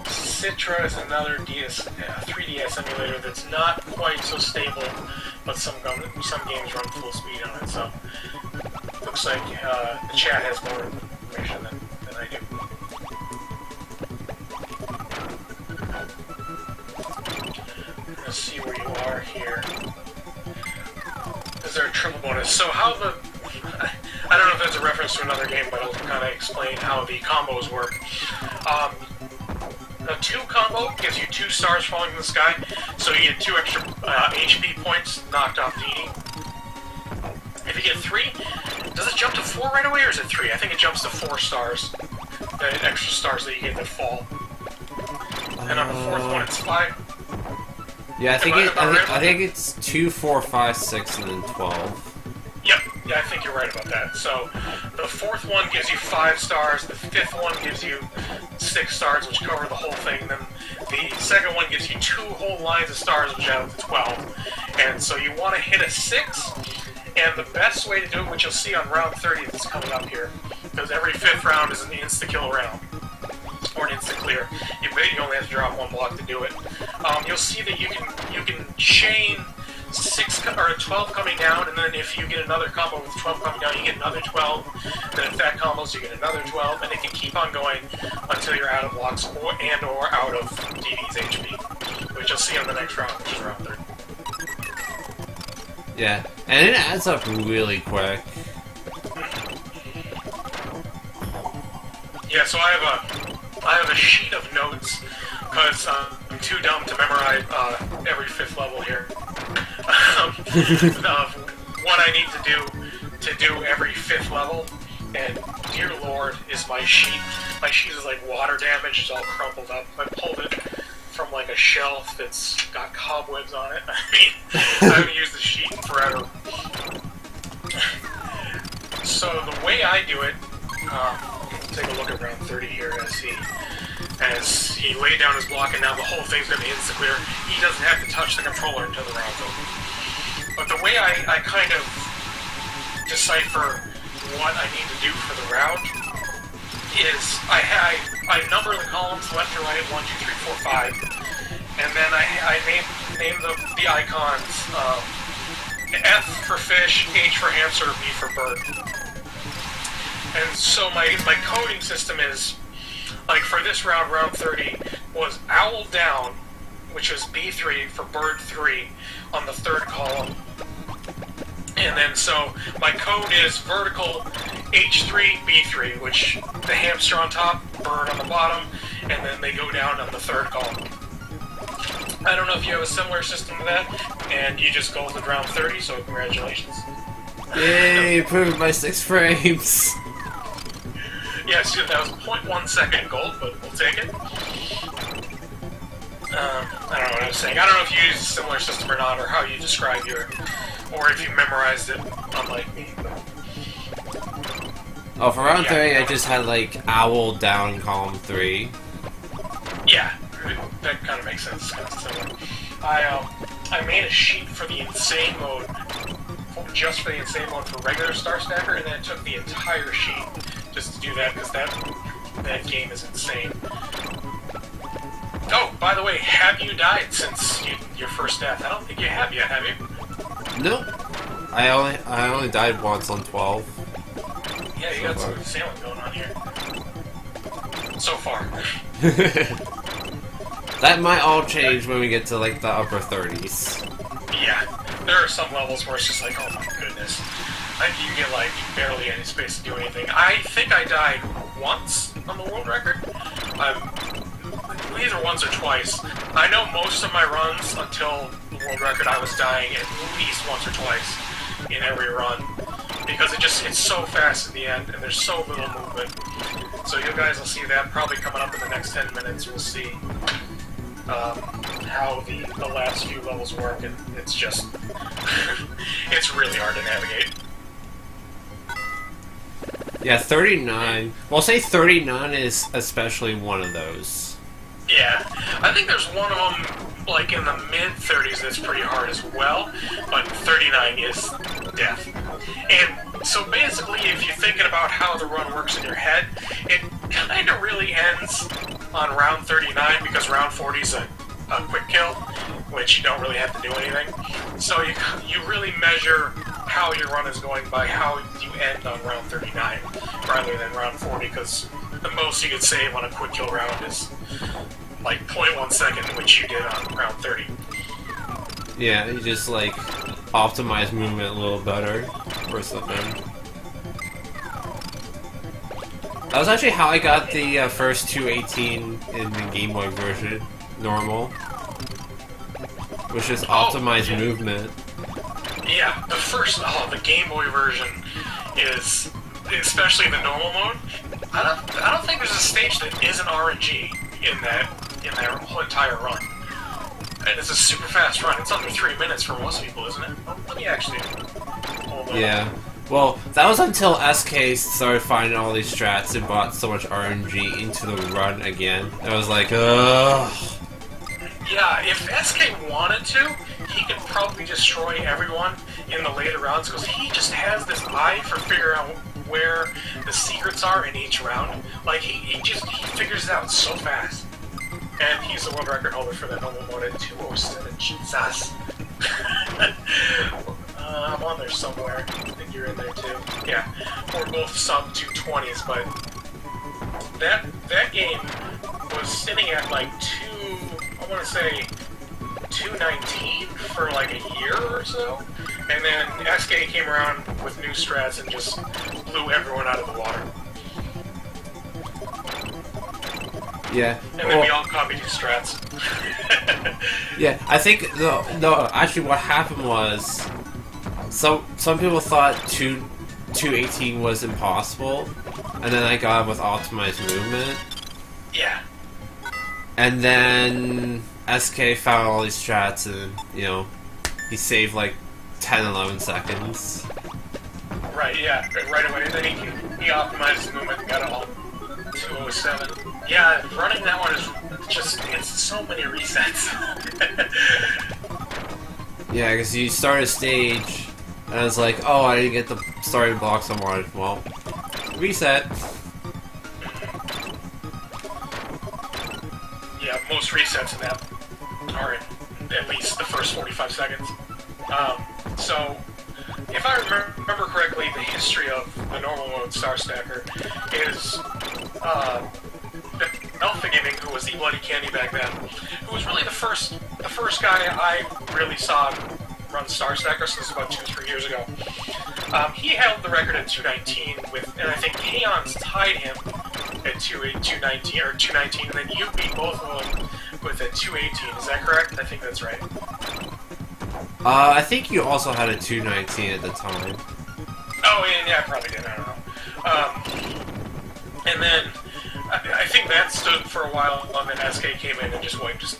Citra is another 3DS emulator that's not quite so stable, but some games run full speed on it, so looks like the chat has more information than I do. Let's see where you are here. Is there a triple bonus? So how the... I don't know if that's a reference to another game, but I'll kind of explain how the combos work. A 2 combo gives you 2 stars falling from the sky, so you get 2 extra HP points knocked off DD. If you get 3, does it jump to 4 right away, or is it 3? I think it jumps to 4 stars. The extra stars that you get that fall. And on the 4th one, it's 5. Yeah, I think it's 2, 4, 5, 6, and then 12. Yep, yeah, I think you're right about that. So, the 4th one gives you 5 stars, the 5th one gives you 6 stars, which cover the whole thing, and then the 2nd one gives you 2 whole lines of stars, which add up to 12. And so you want to hit a 6, and the best way to do it, which you'll see on round 30 that's coming up here, because every 5th round is an insta-kill round, or an insta-clear. You only have to drop 1 block to do it. You'll see that you can chain 6 or 12 coming down, and then if you get another combo with 12 coming down, you get another 12. Then if that combos, you get another 12, and it can keep on going until you're out of blocks or out of DD's HP, which you'll see on the next round, which is round 30. Yeah, and it adds up really quick. Yeah, so I have a sheet of notes because I'm too dumb to memorize every 5th level here. What I need to do every 5th level, and dear lord, is my sheet. My sheet is like water damage, it's all crumpled up. I pulled it from like a shelf that's got cobwebs on it. I mean, I haven't used the sheet in forever. So the way I do it, take a look at round 30 here as he laid down his block and now the whole thing's going to be insta-clear. He doesn't have to touch the controller until the round's over. But the way I kind of decipher what I need to do for the round is I number the columns left to right, 1, 2, 3, 4, 5, and then I name the icons F for fish, H for hamster, B for bird. And so my coding system is, like for this round, round 30, was owl down, which was B3 for bird 3 on the third column. And then so my code is vertical H3, B3, which the hamster on top, bird on the bottom, and then they go down on the third column. I don't know if you have a similar system to that, and you just go with round 30, so congratulations. Yay, improved by 6 frames. Yes, that was 0.1 second gold, but we'll take it. I don't know what I was saying. I don't know if you use a similar system or not, or how you describe your... or if you memorized it, unlike me. Oh, for round 30, I just had, like, owl down column 3. Yeah, that kind of makes sense. Kind of similar. I made a sheet for the insane mode, just for the insane mode for regular Star Stacker, and then it took the entire sheet just to do that, because that game is insane. Oh, by the way, have you died since your first death? I don't think you have yet, have you? Nope. I only died once on 12. Yeah, you got some sailing going on here. So far. That might all change when we get to, like, the upper 30s. Yeah. There are some levels where it's just like, oh my goodness. You get, like, barely any space to do anything. I think I died once on the world record. Either once or twice. I know most of my runs until the world record I was dying at least once or twice in every run. Because it's so fast at the end, and there's so little movement. So you guys will see that probably coming up in the next 10 minutes. We'll see how the last few levels work, and it's just... it's really hard to navigate. Yeah, 39. Well, say 39 is especially one of those. Yeah. I think there's one of them, like, in the mid-30s that's pretty hard as well, but 39 is death. And so basically, if you're thinking about how the run works in your head, it kind of really ends on round 39, because round 40 is a quick kill, which you don't really have to do anything. So you really measure how your run is going by how you end on round 39, rather than round 40, because the most you could save on a quick kill round is like 0.1 second, which you did on round 30. Yeah, you just like optimize movement a little better or something. That was actually how I got the first 218 in the Game Boy version, normal. Which is optimized movement. Yeah, the Game Boy version is, especially the normal mode. I don't think there's a stage that isn't RNG in that whole entire run. And it's a super fast run. It's under 3 minutes for most people, isn't it? Oh, let me actually hold on. Yeah. Well, that was until SK started finding all these strats and brought so much RNG into the run again. I was like, ugh. Yeah, if SK wanted to, he could probably destroy everyone in the later rounds, because he just has this eye for figuring out where the secrets are in each round. Like, he figures it out so fast. And he's the world record holder for that normal mode at 207. Jesus. I'm on there somewhere. I think you're in there too. Yeah, we're both sub 220s, but that game was sitting at like I want to say 219 for like a year or so, and then SK came around with new strats and just blew everyone out of the water. Yeah. And then we all copied his strats. Yeah, I think no. Actually, what happened was, some people thought 218 was impossible, and then I got it with optimized movement. Yeah. And then SK found all these strats, and you know, he saved like 10-11 seconds. Right, yeah, right away. And then he optimized the movement and got it all 207. Yeah, running that one is just, it's so many resets. Yeah, because you start a stage, and it's like, oh, I didn't get the starting blocks I wanted. Well, reset. Yeah, most resets in that are in at least the first 45 seconds. So, if I remember correctly, the history of the normal mode Star Stacker is Alpha Gaming, who was the Bloody Candy back then, who was really the first guy I really saw run Star Stacker, so this was about 2-3 years ago. He held the record at 219 and I think Aeon's tied him at 219, or 219, and then you beat both of them with a 218. Is that correct? I think that's right. I think you also had a 219 at the time. Oh, yeah, I probably did. I don't know. And then I think that stood for a while, and then SK came in and just wiped us.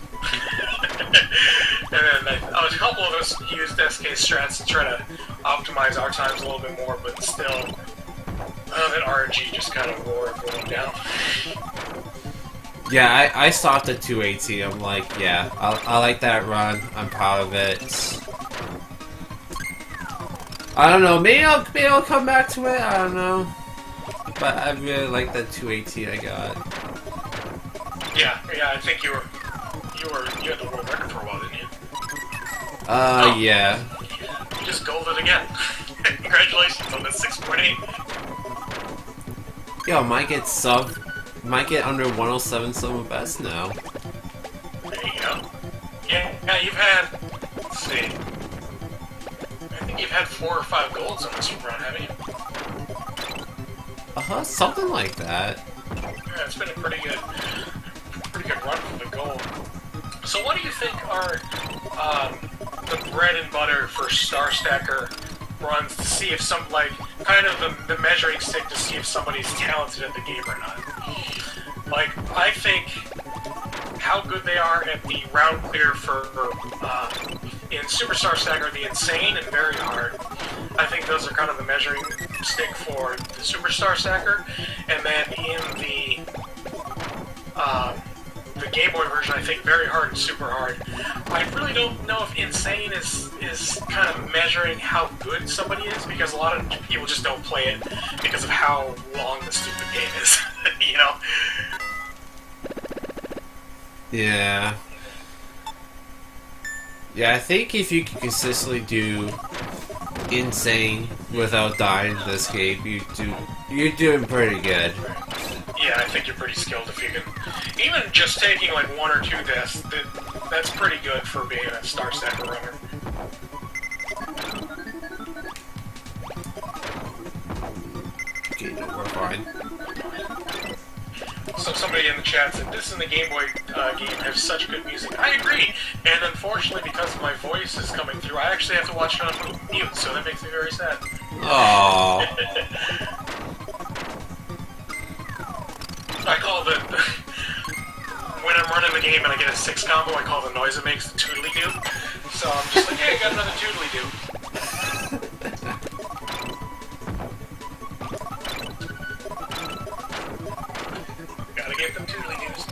And then a couple of us used SK strats to try to optimize our times a little bit more, but still, that RNG just kind of wore everyone down. Yeah, I stopped at 218. I'm like, yeah, I like that run. I'm proud of it. I don't know, maybe I'll come back to it. I don't know, but I really like that 218 I got. Yeah, I think you had the world record for a while, didn't you? Yeah. You just golded again. Congratulations on the 6.8. Yo, might get under 107 summer best now. There you go. Yeah, you've had, let's see, I think you've had 4 or 5 golds on this run, haven't you? Something like that. Yeah, it's been a pretty good run for the gold. So what do you think are the bread and butter for Star Stacker runs to see if kind of the measuring stick to see if somebody's talented at the game or not? Like, I think how good they are at the round clear for in Superstar Stacker, the insane and very hard. I think those are kind of the measuring stick for the Superstar Stacker, and then in the Game Boy version, I think very hard and super hard. I really don't know if insane is kind of measuring how good somebody is, because a lot of people just don't play it because of how long the stupid game is, you know? Yeah. Yeah, I think if you can consistently do insane without dying in this game, you're doing pretty good. Yeah, I think you're pretty skilled if you can. Even just taking like 1 or 2 deaths, that's pretty good for being a Star Stacker runner. Okay, no, we're fine. So somebody in the chat said, this and the Game Boy game have such good music. I agree! And unfortunately, because my voice is coming through, I actually have to watch it on mute, so that makes me very sad. Aww. I call when I'm running the game and I get a 6 combo, I call the noise it makes the toodly-doo. So I'm just like, hey, I got another toodly-doo. Gotta get them toodly-doos.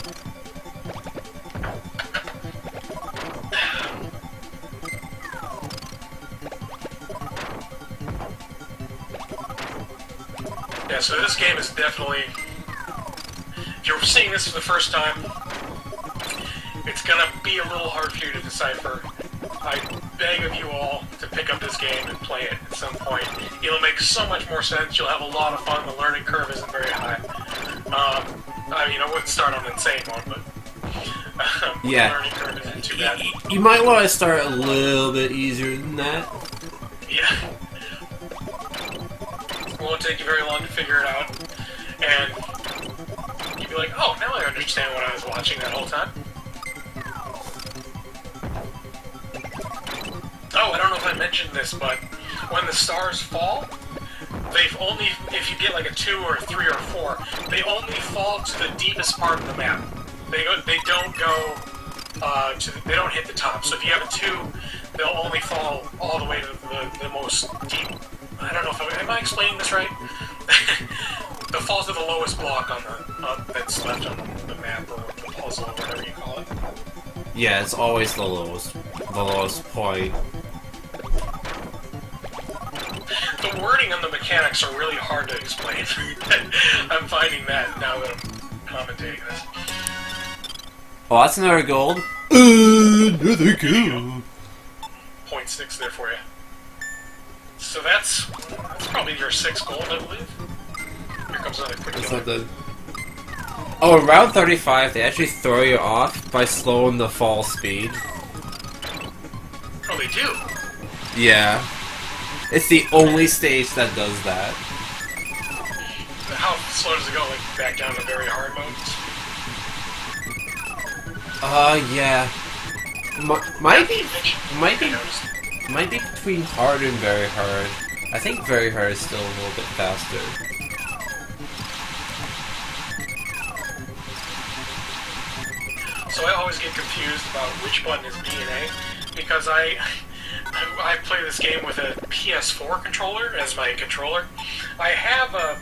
Yeah, so this game is definitely... If you're seeing this for the first time, it's gonna be a little hard for you to decipher. I beg of you all to pick up this game and play it at some point. It'll make so much more sense. You'll have a lot of fun. The learning curve isn't very high. I mean, I wouldn't start on the insane one, but yeah, the learning curve isn't too bad. You might want to start a little bit easier than that. Yeah. It won't take you very long to figure it out, and you'd be like, oh, now I understand what I was watching that whole time. Oh, I don't know if I mentioned this, but when the stars fall, they've only, if you get like a 2 or a 3 or a 4, they only fall to the deepest part of the map. They don't go they don't hit the top. So if you have a 2, they'll only fall all the way to the most deep. I don't know if am I explaining this right? They'll fall to the lowest block on the that's left on the map or the puzzle or whatever you call it. Yeah, it's always the lowest point. The wording on the mechanics are really hard to explain. I'm finding that now that I'm commentating this. Oh, that's another gold. Another gold. 0.6 there for you. So that's probably your 6th gold, I believe. Here comes another quick kill. Oh, around 35, they actually throw you off by slowing the fall speed. Oh, they do? Yeah. It's the only stage that does that. How slow does it go? Like, back down to very hard modes? Yeah. Might be between hard and very hard. I think very hard is still a little bit faster. So I always get confused about which button is B and A, because I play this game with a PS4 controller as my controller. I have a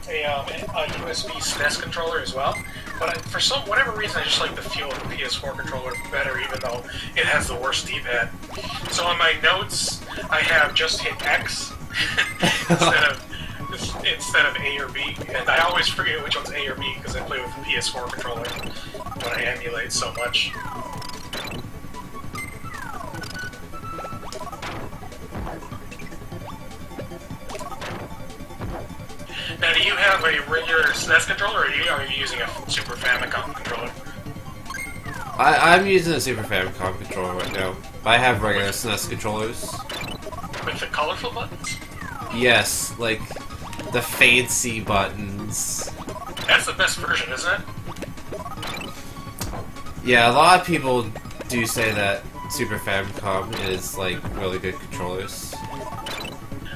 USB SNES controller as well, but for whatever reason I just like the feel of the PS4 controller better, even though it has the worst D-pad. So on my notes, I have just hit X instead of A or B, and I always forget which one's A or B because I play with the PS4 controller when I emulate so much. Now, do you have a regular SNES controller, or are you using a Super Famicom controller? I'm using a Super Famicom controller right now. I have regular SNES controllers. With the colorful buttons? Yes, like the fancy buttons. That's the best version, isn't it? Yeah, a lot of people do say that Super Famicom is like really good controllers.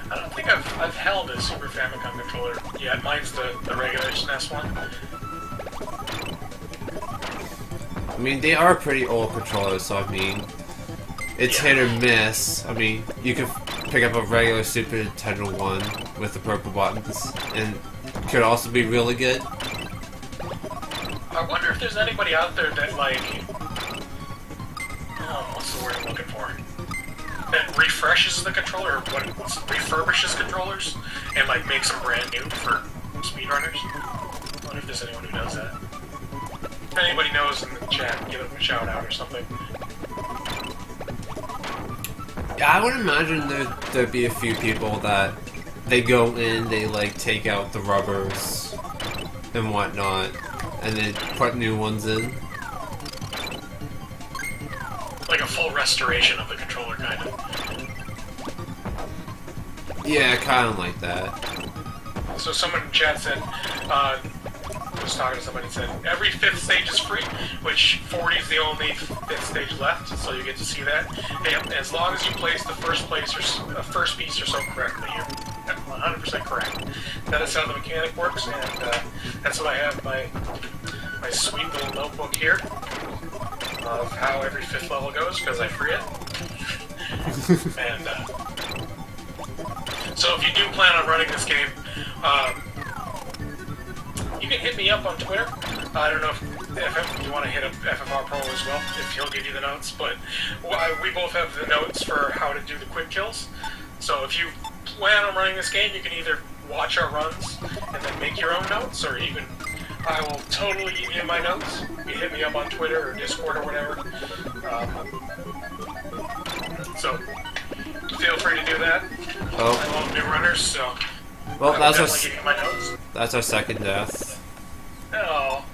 I don't think I've held a Super Famicom controller yet. Mine's the regular SNES one. I mean, they are pretty old controllers, so I mean, it's hit or miss. I mean, you could pick up a regular Super Nintendo one with the purple buttons, and it could also be really good. I wonder if there's anybody out there that, like, what's the word I'm looking for? That refreshes the controller, or refurbishes controllers, and, like, makes them brand new for speedrunners. I wonder if there's anyone who does that. If anybody knows in the chat, give them a shout out or something. Yeah, I would imagine there'd be a few people that they go in, they like take out the rubbers and whatnot, and then put new ones in. Like a full restoration of the controller, kind of. Yeah, kind of like that. So someone in chat said, was talking to somebody and said, every 5th stage is free, which 40 is the only 5th stage left, so you get to see that. And as long as you place the first piece or so correctly, you're 100% correct. That is how the mechanic works, and that's what I have my sweet little notebook here of how every 5th level goes, because I forget. And so if you do plan on running this game, you can hit me up on Twitter. I don't know if you want to hit up FFR Pro as well, if he'll give you the notes, but we both have the notes for how to do the quick kills. So if you plan on running this game, you can either watch our runs and then make your own notes, or you can... I will totally give you my notes. You hit me up on Twitter or Discord or whatever. So feel free to do that. Oh. I love new runners, so Well, I will definitely give you my notes. That's our second death. Oh.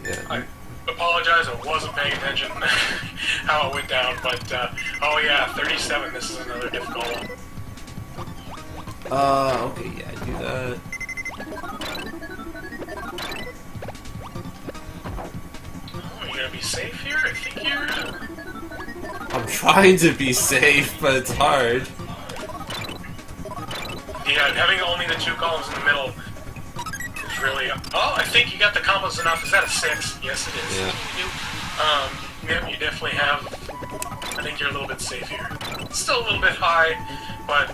Yeah. I apologize, I wasn't paying attention how it went down, but oh yeah, 37, this is another difficult one. Okay, yeah, I do that. Oh, are you gonna be safe here? I think you're... I'm trying to be safe, but it's hard. Yeah, having only the 2 columns in the middle really... Oh, I think you got the combos enough. Is that a 6? Yes, it is. Yeah. Yeah, you definitely have... I think you're a little bit safe here. Still a little bit high, but...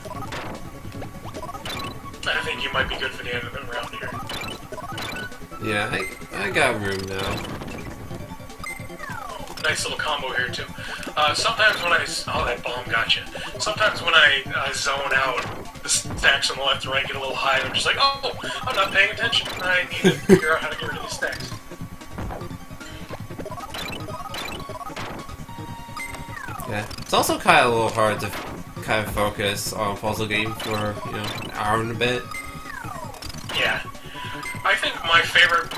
I think you might be good for the end of the round here. Yeah, I got room now. Nice little combo here, too. Sometimes when I... Oh, that bomb got you. Sometimes when I zone out, the stacks on the left and right get a little high, and I'm just like, oh, I'm not paying attention. I need to figure out how to get rid of these stacks. Yeah, it's also kind of a little hard to kind of focus on a puzzle game for, you know, an hour and a bit. Yeah. I think my favorite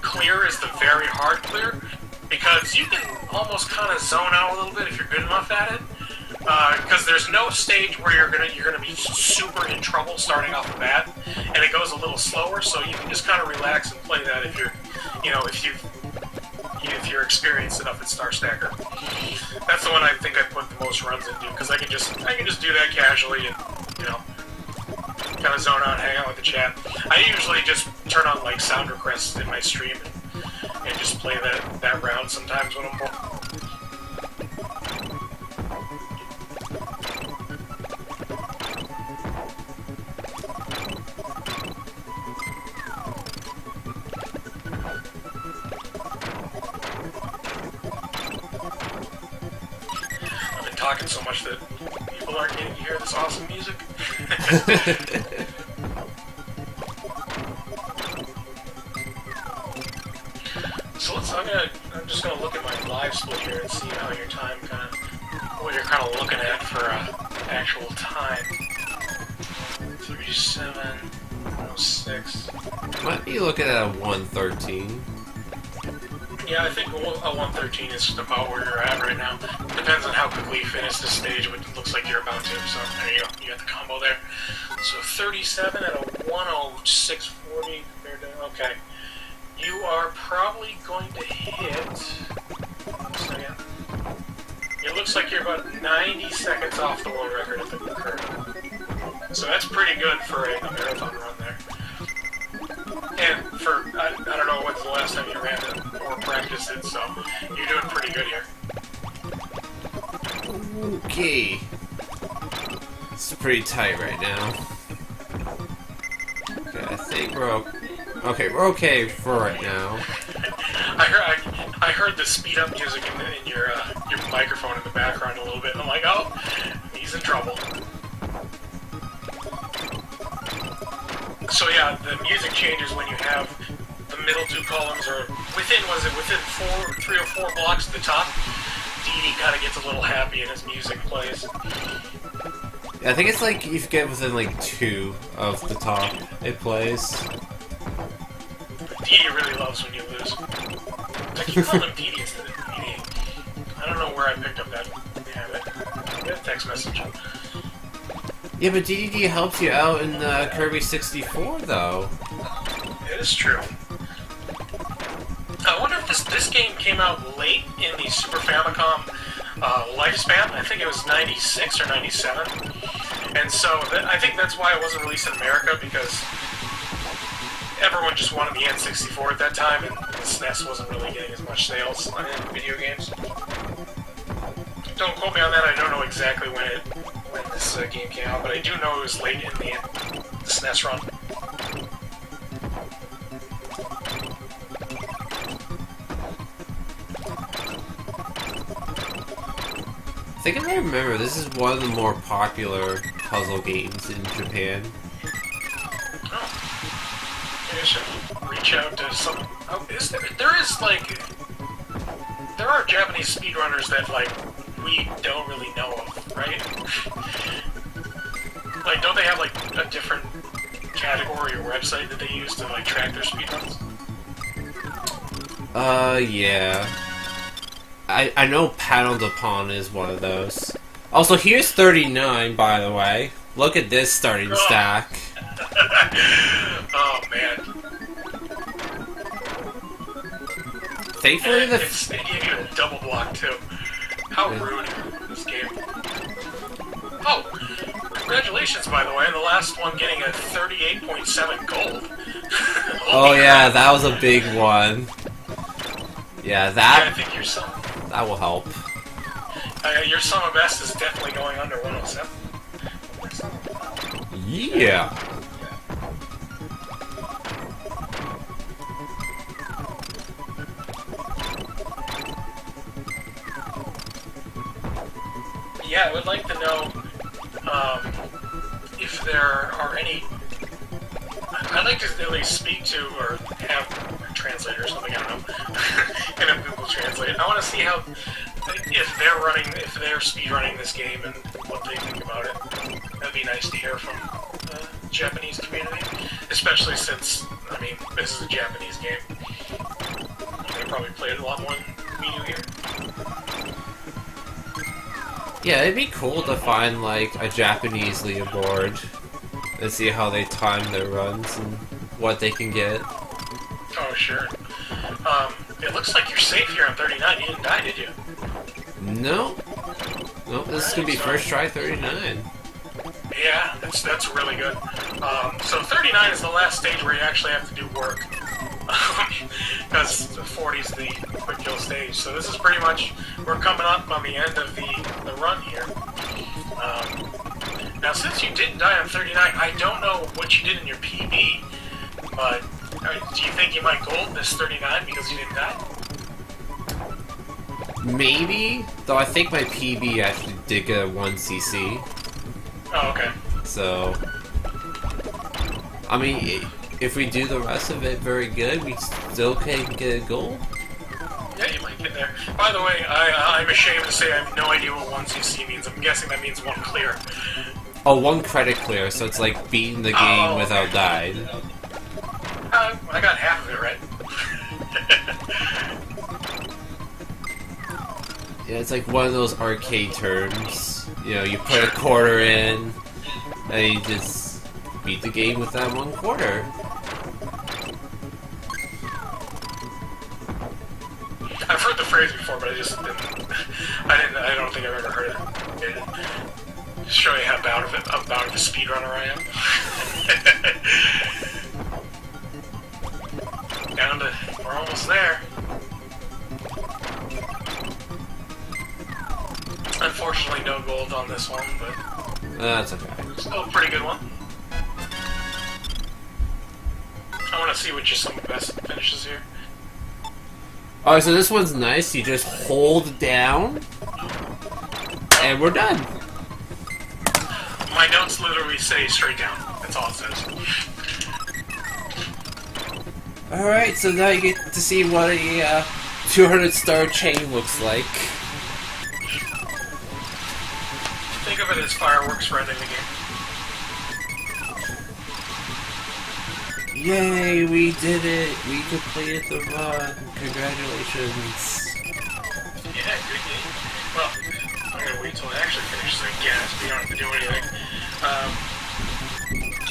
clear is the very hard clear, because you can almost kind of zone out a little bit if you're good enough at it. Because there's no stage where you're gonna be super in trouble starting off the bat, and it goes a little slower, so you can just kind of relax and play that if you're, you know, if you're experienced enough at Star Stacker. That's the one I think I put the most runs into, because I can just do that casually and, you know, kind of zone out, hang out with the chat. I usually just turn on like sound requests in my stream and just play that round sometimes when I'm bored. Talking so much that people aren't getting to hear this awesome music. So I'm just gonna look at my live split here and see how your time what you're kind of looking at for actual time. 3706. Might be looking at a 113. Yeah, I think a 113 is about where you're at right now. Depends on how quickly you finish this stage, which it looks like you're about to. So there you go. You got the combo there. So 37 at a 106.40 compared to... Okay. You are probably going to hit... It looks like you're about 90 seconds off the world record at the curve. So that's pretty good for a marathon run there. And for, I don't know when's the last time you ran it or practiced it, so you're doing pretty good here. Okay. It's pretty tight right now. Okay, I think we're okay for right now. I heard the speed up music in your microphone in the background a little bit, and I'm like, oh, he's in trouble. So yeah, the music changes when you have the middle two columns, or within 3 or 4 blocks at the top. Dee kind of gets a little happy and his music plays. Yeah, I think it's like if you get within like 2 of the top, it plays. Dee really loves when you lose. I keep calling him Dee instead of Dee. I don't know where I picked up that habit. I got a text message. Yeah, but DDD helps you out in Kirby 64, though. It is true. I wonder if this game came out late in the Super Famicom lifespan. I think it was 96 or 97. And so I think that's why it wasn't released in America, because everyone just wanted the N64 at that time, and the SNES wasn't really getting as much sales on video games. Don't quote me on that, I don't know exactly when this game came out, but I do know it was late in the SNES run. I think I remember, this is one of the more popular puzzle games in Japan. Oh. Maybe I should reach out to some... Oh, there are Japanese speedrunners that, like, we don't really know of, right? Like, don't they have, like, a different category or website that they use to, like, track their speedruns? Yeah. I know Panel Upon is one of those. Also, here's 39, by the way. Look at this starting stack. Oh, man. Thankfully, they gave you a double block, too. How rude, this game. Oh, congratulations, by the way, on the last one getting a 38.7 gold. Oh yeah, that was a big one. Yeah, that. Yeah, I think that will help. Your sum of best is definitely going under 107. Yeah. Yeah, I would like to know if there are any. I'd like to at least speak to or have a translator or something. I don't know. And a Google Translate. I want to see how if they're speedrunning this game and what they think about it. That'd be nice to hear from the Japanese community, especially since I mean this is a Japanese game. They probably played it a lot more than we do here. Yeah, it'd be cool to find like a Japanese leaderboard and see how they time their runs and what they can get. Oh sure. It looks like you're safe here on 39. You didn't die, did you? No. Nope, this is gonna be first try 39. Yeah, that's really good. So 39 is the last stage where you actually have to do work. Because 40 is the quick kill stage. So this is pretty much, we're coming up on the end of the run here. Now since you didn't die on 39, I don't know what you did in your PB, but do you think you might gold this 39 because you didn't die? Maybe, though I think my PB actually did get a 1cc. Oh, okay. So, I mean, if we do the rest of it very good, we still can get a goal. Yeah, you might get there. By the way, I'm ashamed to say I have no idea what 1cc means. I'm guessing that means 1 clear. Oh, 1 credit clear, so it's like beating the game without dying. I got half of it right. Yeah, it's like one of those arcade terms. You know, you put a quarter in, and you just beat the game with that 1 quarter. I've heard the phrase before, but I just didn't. I don't think I've ever heard it. Show you how about of a speedrunner I am. Down to, we're almost there. Unfortunately, no gold on this one, but That's okay. still a pretty good one. I want to see what your some best finishes here. Alright, so this one's nice. You just hold down, and we're done. My notes literally say straight down. That's all it says. Alright, so now you get to see what a 200-star chain looks like. Think of it as fireworks for ending the game. Yay, we did it! We completed the run! Congratulations! Yeah, good game. Well, I'm gonna wait till it actually finishes, I guess. We don't have to do anything.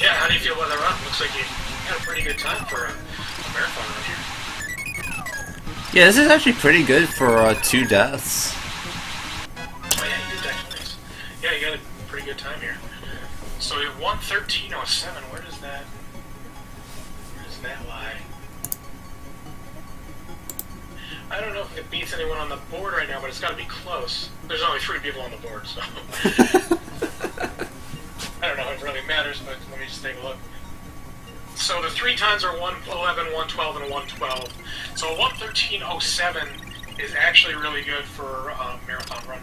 Yeah, how do you feel about the run? Looks like you had a pretty good time for a marathon run here. Yeah, this is actually pretty good for 2 deaths. Oh yeah, you did definitely. Yeah, you got a pretty good time here. So we have 1:13:07. Where does that lie? I don't know if it beats anyone on the board right now, but it's got to be close. There's only 3 people on the board, so I don't know if it really matters, but let me just take a look. So the 3 times are 1:11, 1:12, and a 1:12. So a 1:13:07 is actually really good for a marathon run,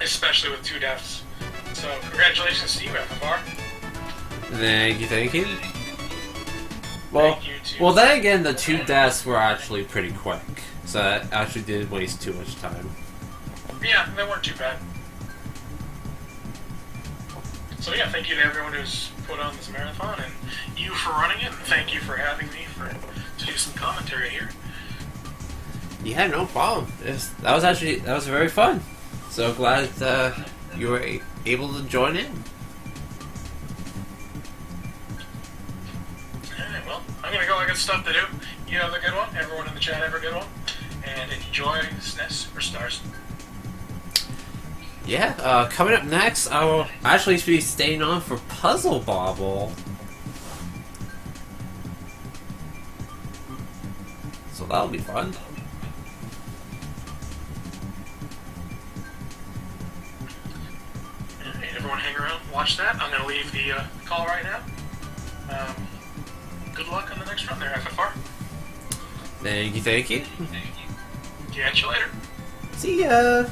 especially with 2 deaths. So congratulations to you, FFR. Thank you, thank you. Well, Thank you too. well, then again, the 2 deaths were actually pretty quick, so that actually did waste too much time. Yeah, they weren't too bad. So yeah, thank you to everyone who's put on this marathon, and you for running it, and thank you for having me to do some commentary here. Yeah, no problem. That was very fun. So glad you were able to join in. Alright, well, I'm gonna go, I got stuff to do. You have a good one, everyone in the chat have a good one, and enjoy SNES Superstars. Yeah, coming up next, I will actually be staying on for Puzzle Bobble. so that'll be fun. Alright, everyone hang around, watch that. I'm gonna leave the call right now. Good luck on the next run there, FFR. Thank you, thank you. Catch you later. See ya!